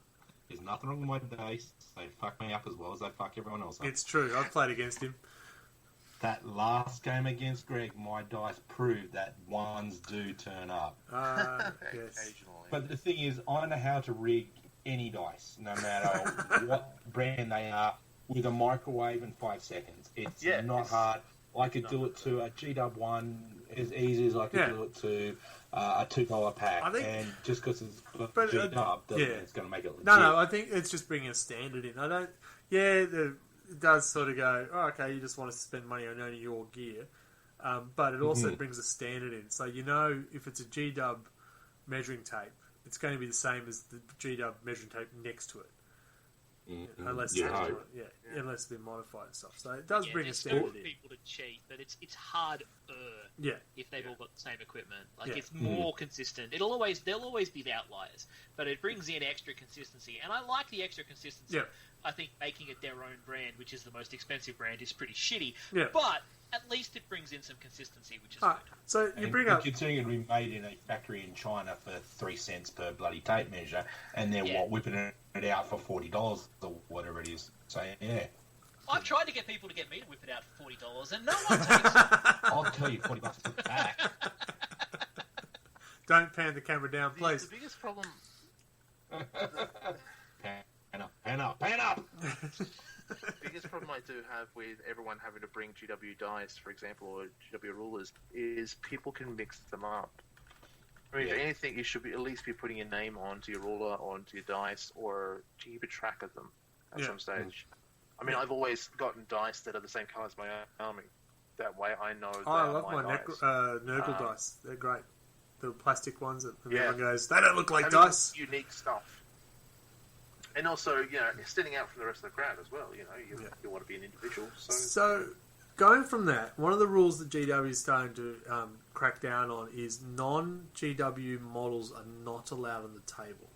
There's nothing wrong with my dice. They fuck me up as well as they fuck everyone else up. It's true. I've played against him. That last game against Greg, my dice proved that ones do turn up. Yes. occasionally. But the thing is, I know how to rig any dice, no matter what brand they are, with a microwave in 5 seconds. It's not hard. I could do it to a GW1 as easy as I could do it to a $2 pack. I think- and just because it's But, GW doesn't mean yeah. it's going to make it legit. No, I think it's just bringing a standard in. I don't. Yeah, it does sort of go. Oh, okay, you just want to spend money on only your gear, but it also brings a standard in. So you know, if it's a GW measuring tape, it's going to be the same as the GW measuring tape next to it. Unless You it's hope. unless it's been modified and stuff. So it does bring a there's standard scope for in. people to cheat, but it's hard Yeah, if they've all got the same equipment. Like Yeah. it's more consistent. There'll always be the outliers, but it brings in extra consistency, and I like the extra consistency. Yeah. I think making it their own brand, which is the most expensive brand, is pretty shitty. Yeah. But at least it brings in some consistency, which is Alright, good. so you And bring up. considering it'll be made in a factory in China for 3 cents per bloody tape measure, and they're whipping it out for $40 or whatever it is. So yeah, I've tried to get people to get me to whip it out for $40, and no one takes it. I'll tell you $40 to put back. Don't pan the camera down, The please. biggest problem, Pan up. the biggest problem I do have with everyone having to bring GW dice, for example, or GW rulers, is people can mix them up. I mean, if anything, you should at least be putting your name onto your ruler, or onto your dice, or to keep a track of them at some stage. I mean, I've always gotten dice that are the same colour as my army. That way I know Oh, I they are love my dice. Nurgle dice. They're great. The plastic ones that Yeah. everyone goes, they don't look like I mean, dice. unique stuff. And also, standing out from the rest of the crowd as well. You want to be an individual. So, going from that, one of the rules that GW is starting to crack down on is non-GW models are not allowed on the table.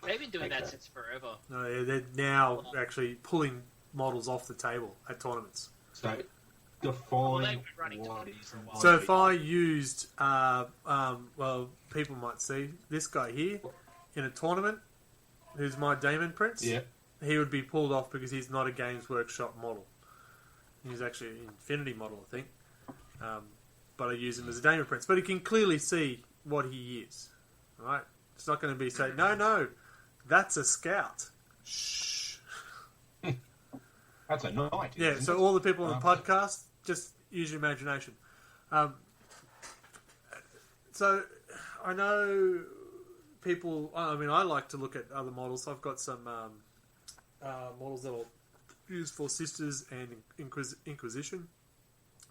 They've been doing that Okay. since forever. No, they're now actually pulling models off the table at tournaments. So Well, they define were running what tournaments for a while. So if I used, well, people might see this guy here in a tournament, who's my Demon Prince. Yeah. He would be pulled off because he's not a Games Workshop model. He's actually an Infinity model, I think. But I use him as a Demon Prince. But he can clearly see what he is. Right? It's not going to be saying, no, that's a scout. Shh. That's a knight. Yeah, isn't so it? all the people on the podcast, just use your imagination. So I know people. I mean, I like to look at other models. I've got some models that I'll use for Sisters and Inquisition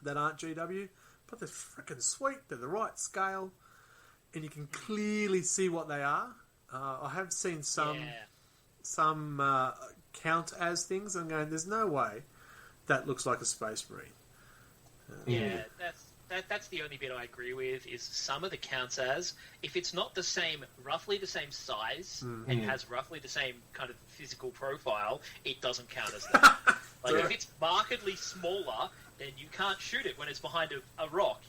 that aren't GW, but they're freaking sweet. They're the right scale, and you can clearly see what they are. I have seen some count as things. I'm going, there's no way that looks like a Space Marine. Yeah, that's the only bit I agree with. Is some of the counts as if it's not roughly the same size and has roughly the same kind of physical profile, it doesn't count as that. Like if it's markedly smaller, then you can't shoot it when it's behind a rock.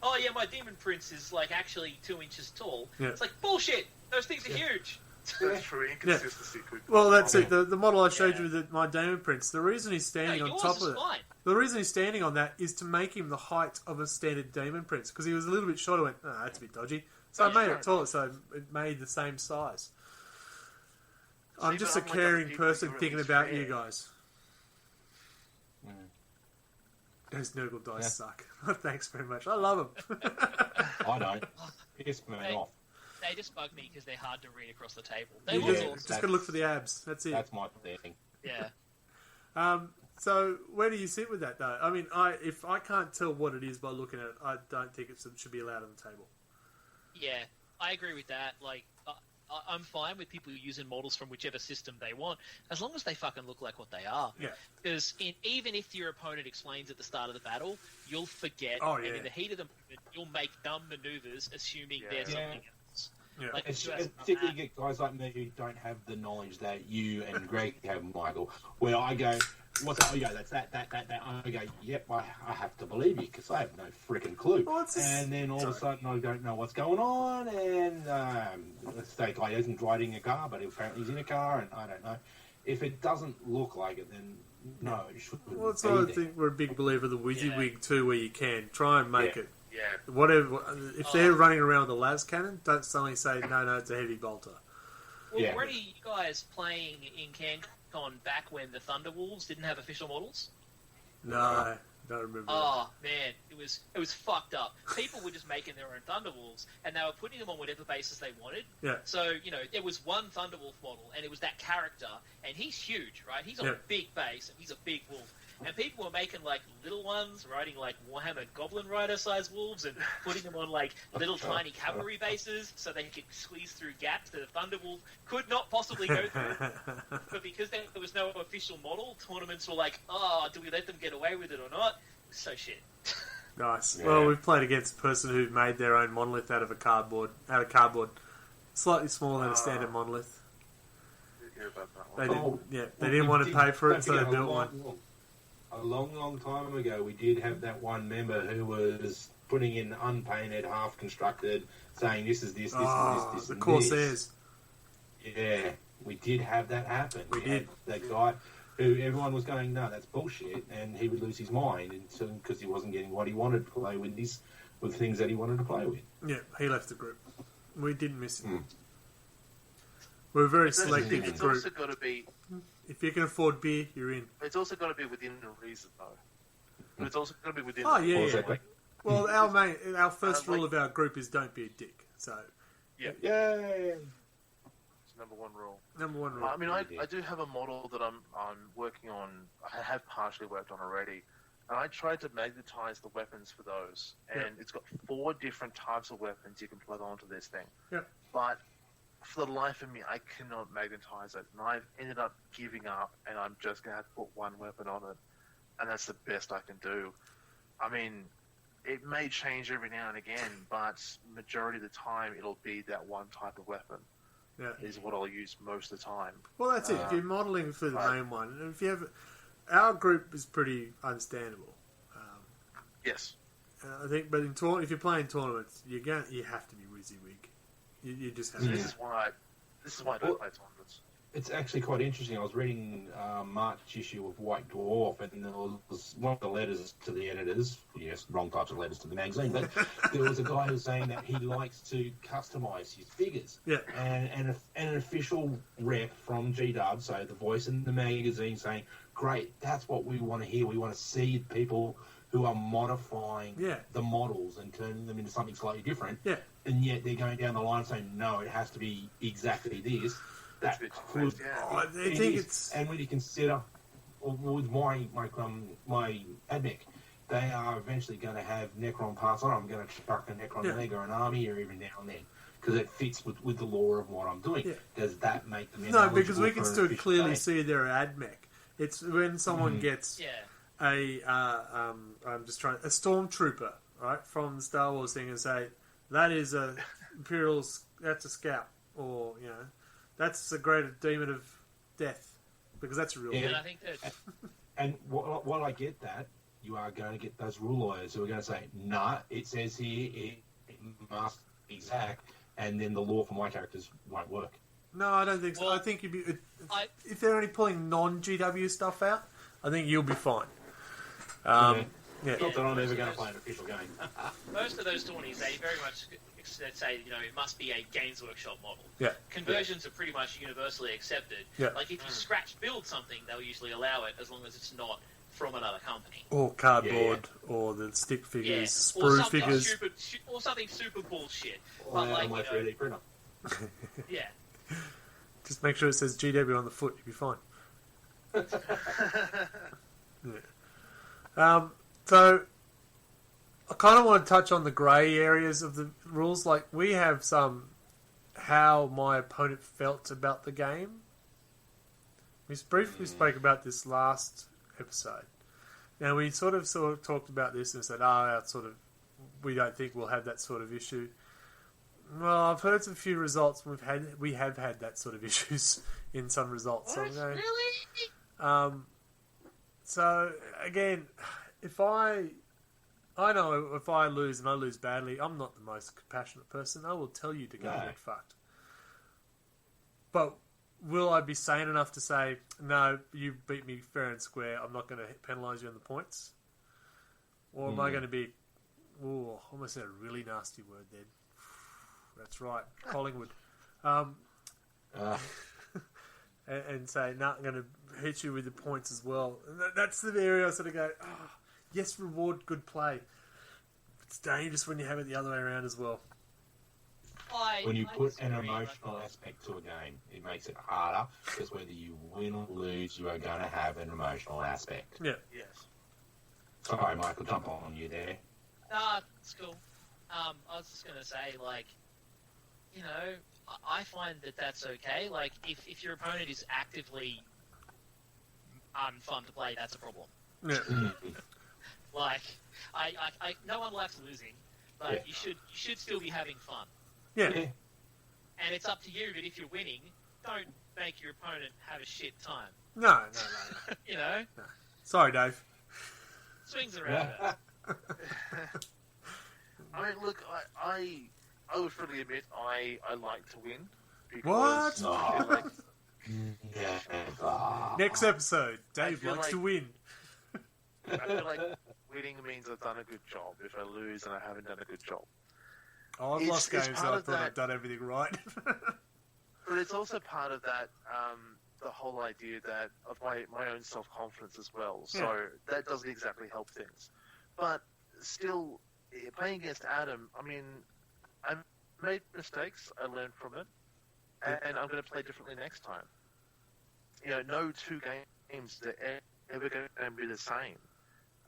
Oh yeah, my demon prince is like actually 2 inches tall. Yeah. It's like bullshit. Those things are huge. That's true. Inconsistency. Well, that's it. The model I showed you with my Demon Prince, the reason he's standing on yours top is of it, fine. the reason he's standing on that is to make him the height of a standard Demon Prince, because he was a little bit short. I went, oh, that's a bit dodgy. So I made it taller, so it made the same size. I'm just a caring person thinking about you guys. Those Nurgle dice suck. Thanks very much. I love them. I don't. Piss me off. They just bug me because they're hard to read across the table. Just got to look for the abs. That's it. That's my thing. Yeah. So where do you sit with that, though? I mean, if I can't tell what it is by looking at it, I don't think it should be allowed on the table. Yeah, I agree with that. Like, I'm fine with people using models from whichever system they want, as long as they fucking look like what they are. Yeah. Because even if your opponent explains at the start of the battle, you'll forget, and in the heat of the moment, you'll make dumb maneuvers, assuming there's something else. Yeah. Like, It's particularly get guys like me who don't have the knowledge that you and Greg have, Michael, where I go, what's that? Oh, yeah, that's that. I go, yep, I have to believe you because I have no freaking clue. Well, and then all of a sudden I don't know what's going on, and let's say a guy isn't driving a car, but apparently he's in a car, and I don't know. If it doesn't look like it, then no, it shouldn't. Well, that's why I think we're a big believer of the WYSIWYG too, where you can try and make it. Yeah. Whatever. If they're running around with a las cannon, don't suddenly say, no, it's a heavy bolter. Well, were you guys playing in CanCon back when the Thunderwolves didn't have official models? No, don't remember. Oh man, it was fucked up. People were just making their own Thunderwolves, and they were putting them on whatever basis they wanted. Yeah. So there was one Thunderwolf model, and it was that character, and he's huge, right? He's on a big base, and he's a big wolf. And people were making like little ones, riding like Warhammer Goblin Rider size wolves, and putting them on like little tiny cavalry bases, so they could squeeze through gaps that a Thunderwolf could not possibly go through. But because there was no official model, tournaments were like, oh, do we let them get away with it or not? It was so shit. Nice. Yeah. Well, we've played against a person who made their own monolith out of cardboard, slightly smaller than a standard monolith. Hear about that one. They didn't want to pay for it, so they built one. A long time ago, we did have that one member who was putting in unpainted, half-constructed, saying this is this, this, the and Corsairs. this. Yeah, we did have that happen. We did. That guy who everyone was going, no, that's bullshit, and he would lose his mind because he wasn't getting what he wanted to play with things that he wanted to play with. Yeah, he left the group. We didn't miss him. We're a very selective It's group. also got to be. If you can afford beer, you're in. It's also got to be within reason, though. But it's also got to be within. Oh, yeah, Exactly. Well, our first rule of our group is don't be a dick. So, Yeah. Yay! It's number one rule. number one rule. I mean, I do have a model that I'm working on. I have partially worked on already, and I tried to magnetize the weapons for those. And it's got 4 different types of weapons you can plug onto this thing. Yeah. But for the life of me, I cannot magnetize it, and I've ended up giving up, and I'm just gonna have to put one weapon on it, and that's the best I can do. I mean, it may change every now and again, but majority of the time, it'll be that one type of weapon. Yeah. Is what I'll use most of the time. Well, that's it. If you're modelling for the main one, and if you have, our group is pretty understandable. Yes. I think, but if you're playing tournaments, you have to be WYSIWYG. You just have to. This is why I don't play tournaments. It's actually quite interesting. I was reading March issue of White Dwarf, and there was one of the letters to the editors. Yes, wrong types of letters to the magazine, but there was a guy who was saying that he likes to customise his figures. Yeah. And an official rep from GW, so the voice in the magazine, saying, "Great, that's what we want to hear. We want to see people who are modifying the models and turning them into something slightly different." Yeah. And yet they're going down the line saying, "No, it has to be exactly this." That could, I think it's. And when you consider, with my AdMech, they are eventually going to have Necron parts on. I'm going to chuck a Necron leg or an army here every now and then because it fits with the lore of what I'm doing. Yeah. Does that make them No, because we can for an still official clearly day? see their AdMech. It's when someone gets Yeah. a stormtrooper right, from the Star Wars thing and say that is a Imperial, that's a scout, or that's a great demon of death, because that's a real Yeah. thing. And I think that And while I get that, you are going to get those rule lawyers who are going to say, nah, it says here it must be exact, and then the law for my characters won't work. No, I don't think so. Well, I think you'd be I- if they're only pulling non-GW stuff out. I think you'll be fine. Yeah. Not that I'm ever going to play an official game. most of those tourneys, they very much say, it must be a Games Workshop model. Yeah. Conversions are pretty much universally accepted. Yeah. Like, if you scratch build something, they'll usually allow it as long as it's not from another company. Or cardboard, or the stick figures, or sprue something figures. stupid, or something super bullshit. Or But, like, my 3D printer. yeah. Just make sure it says GW on the foot. You'll be fine. So, I kind of want to touch on the grey areas of the rules. Like, we have some how my opponent felt about the game. We briefly spoke about this last episode. Now, we sort of talked about this and said, we don't think we'll have that sort of issue. Well, I've heard some few results. We have had that sort of issues in some results. What? So I'm going, Really? So again, I know if I lose and I lose badly, I'm not the most compassionate person. I will tell you to go and get fucked. But will I be sane enough to say, no, you beat me fair and square, I'm not going to penalise you on the points? Or am I going to be, almost said a really nasty word then. That's right, Collingwood. And say, no, I'm going to hit you with the points as well. And that's the area I sort of go, yes, reward good play. It's dangerous when you have it the other way around as well. When you put an disagree, emotional aspect to a game, it makes it harder, because whether you win or lose, you are going to have an emotional aspect. Yeah. Yes. Sorry, Michael, jump on you there. Nah, it's cool. I was just going to say, I find that that's okay. Like, if your opponent is actively unfun to play, that's a problem. Yeah. Like, I no one likes losing, but you should still be having fun. Yeah. And it's up to you, but if you're winning, don't make your opponent have a shit time. No. You know? Sorry, Dave. Swings around. I mean, look, I would freely admit I like to win. What? Because I feel like, Next episode, Dave feel likes like- to win. I feel like winning means I've done a good job. If I lose and I haven't done a good job. Oh, I've It's- lost it's games part that I of thought that- I'd done everything right. But it's also part of that, the whole idea that of my own self-confidence as well. So that doesn't exactly help things. But still, playing against Adam, I mean, I made mistakes. I learned from it. And I'm going to play differently next time. No two games are ever going to be the same.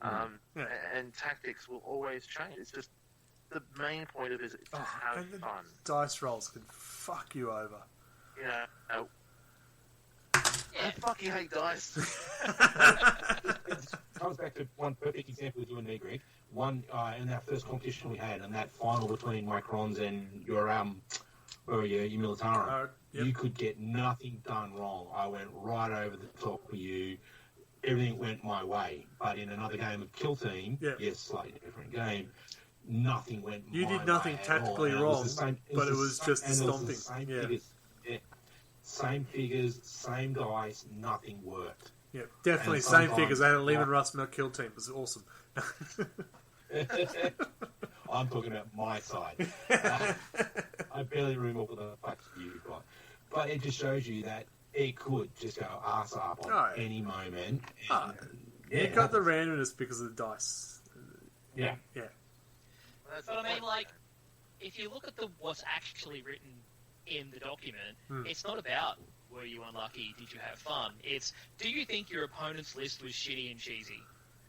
And tactics will always change. It's just the main point of it is to have and the fun. dice rolls can fuck you over. I fucking hate dice. It comes back to one perfect example with you and me, Greg. One in that first competition we had, and that final between Microns and your Militaro. Yep. You could get nothing done wrong. I went right over the top of you. Everything went my way. But in another game of Kill Team, yes, slightly different game, nothing went You my did nothing way at tactically all. And it was wrong, but it was just and it was stomping. the same Yeah. figures. Yeah. Same figures, same dice, nothing worked. Yeah, definitely And same sometimes- figures. I had a Lehman Russ Milk Kill Team. It was awesome. I'm talking about my side. I barely remember what the fuck you got. But it just shows you that it could just go ass up on any moment. You got the randomness because of the dice. Yeah. Yeah. But I mean, if you look at what's actually written in the document, it's not about were you unlucky, did you have fun? It's do you think your opponent's list was shitty and cheesy?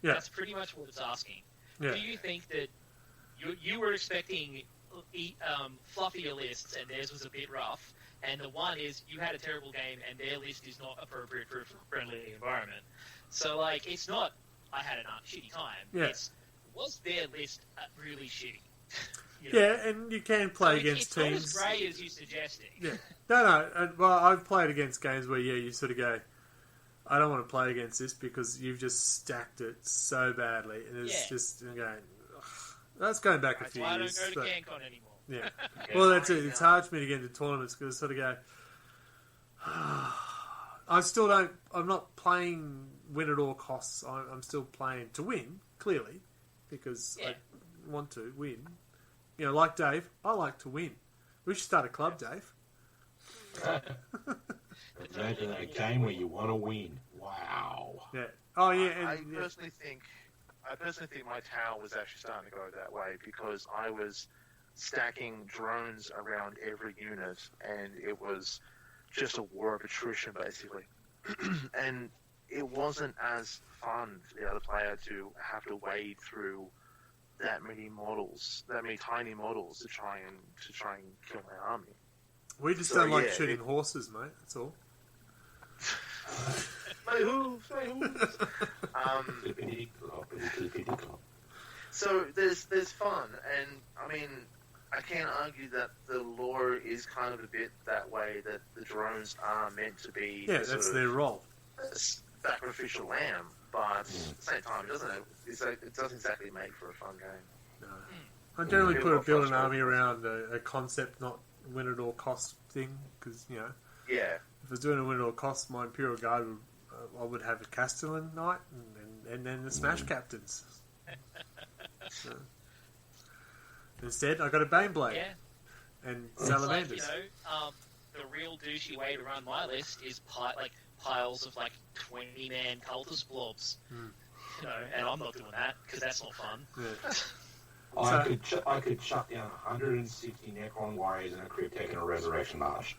Yeah. That's pretty much what it's asking. Yeah. Do you think that you were expecting fluffier lists and theirs was a bit rough, and the one is you had a terrible game and their list is not appropriate for a friendly environment? So, it's not I had a shitty time. Yeah. It's was their list really shitty? Yeah, and you can play So against it's teams. not as grey as you're suggesting. Yeah. No. Well, I've played against games where, you sort of go, I don't want to play against this because you've just stacked it so badly. And it's just going, ugh. That's going back a That's few why I years. don't go to but- GameCon anymore. Yeah. Well, that's it. It's hard for me to get into tournaments because I sort of go, I still don't, I'm not playing win at all costs. I'm still playing to win, clearly, because I want to win. You know, like Dave, I like to win. We should start a club, Dave. Imagine a game where you want to win. Wow. Yeah. Oh, yeah. And, I personally think my tower was actually starting to go that way because I was stacking drones around every unit, and it was just a war of attrition, basically. And it wasn't as fun for the other player to have to wade through that many models, that many tiny models to try and kill my army. we just So, don't like yeah, shooting horses, mate. That's all. My hooves, my hooves. So there's fun, and I mean, I can't argue that the lore is kind of a bit that way, that the drones are meant to be Yeah, that's their role. a sacrificial lamb, but at the same time, it doesn't exactly make for a fun game. No. I generally build an frustrating. army around a concept, not win at all cost thing, because, you know, Yeah, if I was doing a win at all cost, my Imperial Guard would, I would have a Castellan Knight and then the Smash Captains. So, instead, I got a Baneblade Yeah. and It's Salamanders. like, the real douchey way to run my list is piles of 20-man cultist blobs. You know, and I'm not doing that because that's not fun. Yeah. I could shut down 160 Necron Warriors in a Cryptek and a Resurrection March.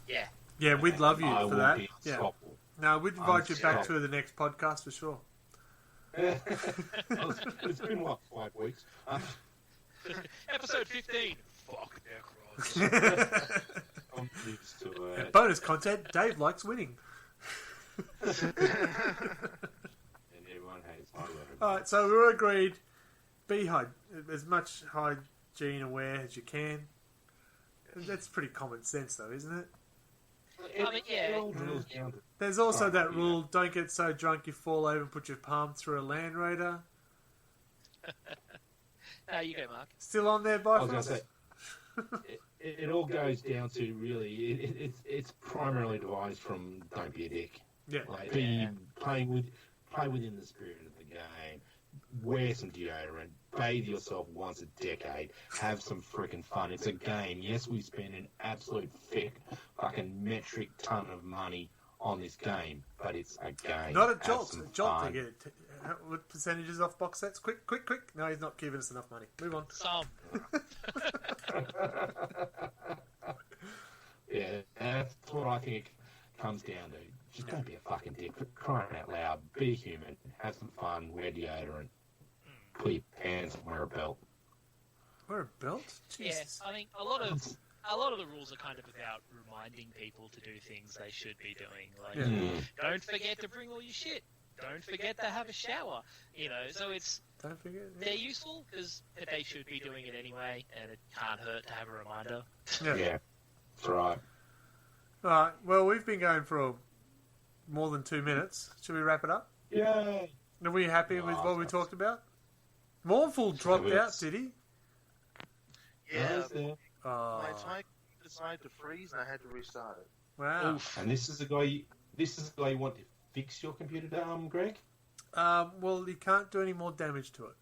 Yeah. Yeah, we'd love you I for will that. be Yeah. unstoppable. No, we'd invite you back Unstoppable. to the next podcast for sure. It's been, what, 5 weeks? Episode 15. Fuck Necrons. I'm used to it. Bonus content, Dave likes winning. And everyone hates my Alright, so we're agreed. Be as much hygiene aware as you can. That's pretty common sense, though, isn't it? I mean, yeah. It all drills down to There's also Oh, that yeah. rule: don't get so drunk you fall over and put your palm through a Land Raider. You go, Mark. Still on there, I was going Bifrost? to say, it all goes down to really, it's primarily devised from don't be a dick. Yeah. Like, Yeah. play within the spirit of the game. Wear some deodorant. Bathe yourself once a decade. Have some freaking fun. It's a game. Yes, we spend an absolute fucking metric ton of money on this game, but it's a game. Not a Have jolt. some A jolt to fun. get it. What percentages off box sets? Quick. No, he's not giving us enough money. Move on. Some. Yeah, that's what I think it comes down to. Just don't be a fucking dick. For crying out loud, be human, have some fun, wear deodorant, put your pants and wear a belt. Wear a belt? Yeah, Jesus. I think a lot of the rules are kind of about reminding people to do things they should be doing. Like, Yeah. don't forget to bring all your shit. Don't forget to have a shower. You know, so Don't forget. they're useful because they should be doing it anyway, and it can't hurt to have a reminder. Yeah, that's right. Alright, well, we've been going for more than 2 minutes. Should we wrap it up? Yay! Are we happy with what we talked about? Mournful dropped out, did he? yeah. Yeah. Oh, My time decided to freeze, and I had to restart it. wow. And this is the guy. You want to fix your computer, Greg? Well, you can't do any more damage to it.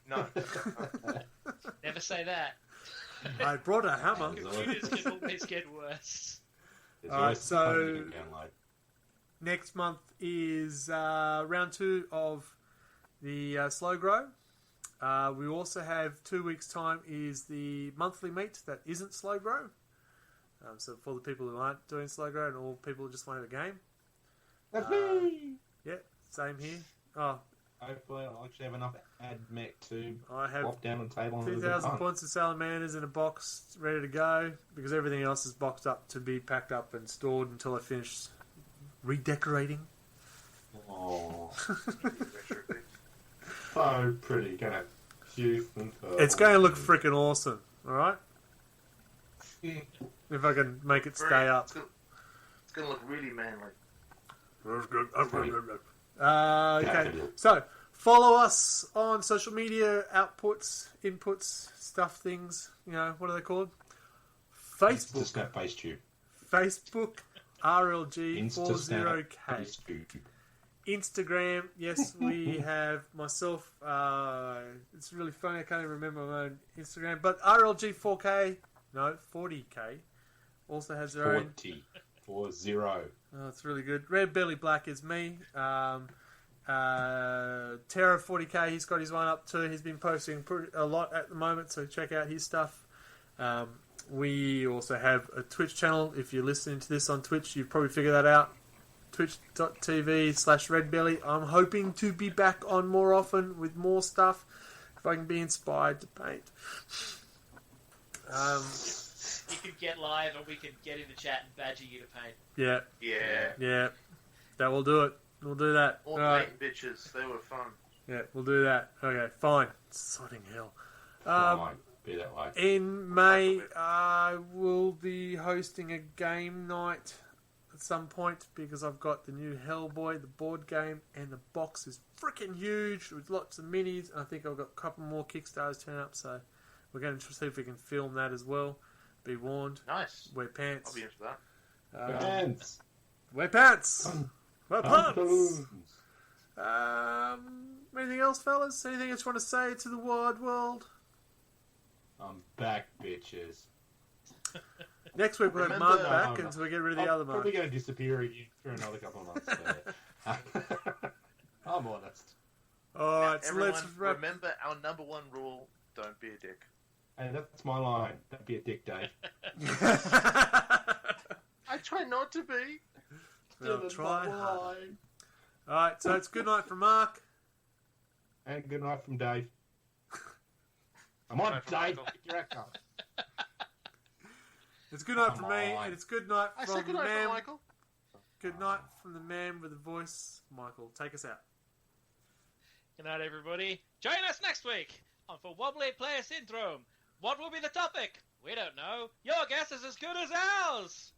No. Never say that. I brought a hammer. Computers can always get worse. There's Alright, always so- something you can download. Next month is round 2 of the Slow Grow. We also have 2 weeks' time is the monthly meet that isn't Slow Grow. So for the people who aren't doing Slow Grow and all people who just want a game. That's me. Yeah, same here. Oh, Hopefully, I'll actually have enough AdMech to I have pop down on the table. and have a bit of 2,000 fun. points of salamanders in a box ready to go because everything else is boxed up to be packed up and stored until I finish redecorating. Oh. so pretty, gonna juice and It's going to look freaking awesome. All right. If I can make it stay up. It's gonna look really manly. Okay, so follow us on social media, outputs, inputs, stuff, things. You know, what are they called? Facebook. Instasnap face tube. Facebook, RLG40K. Face tube. Instagram, yes, we have myself. It's really funny, I can't even remember my own Instagram. But RLG4K, no, 40K, also has their own. 40. Oh, it's really good. Red Belly Black is me. Terra 40K, he's got his one up too. He's been posting a lot at the moment, so check out his stuff. We also have a Twitch channel. If you're listening to this on Twitch, you've probably figured that out. Twitch.tv/redbelly. I'm hoping to be back on more often with more stuff if I can be inspired to paint. You can get live and we can get in the chat and badger you to paint. Yeah. Yeah. That will do it. We'll do that. All Alright. paint bitches. They were fun. Yeah, we'll do that. Okay, fine. Sodding hell. Fine. Be that way. In May, I will be hosting a game night at some point because I've got the new Hellboy, the board game, and the box is freaking huge with lots of minis. I think I've got a couple more Kickstarters turn up, so we're going to see if we can film that as well. Be warned. Nice. Wear pants. I'll be into that. Pants. Wear pants. Wear pants. Pants. Anything else, fellas? Anything else you want to say to the wide world? I'm back, bitches. Next week we'll have Remember- Mark back until we get rid of the other I'm Mark. probably going to disappear again for another couple of months. So. I'm honest. Alright, so Everyone, let's wrap. remember our number one rule: don't be a dick. And that's my line. Don't be a dick, Dave. I try not to be. We'll try hard. Alright, so it's good night from Mark. And good night from Dave. I'm on, Good night from Dave. Michael. Get your act up. It's good night Come from me, on. and it's good night I from said the good night, man. Michael. Good night from the man with the voice, Michael. Take us out. Good night, everybody. Join us next week on For Wobbly Player Syndrome. What will be the topic? We don't know. Your guess is as good as ours.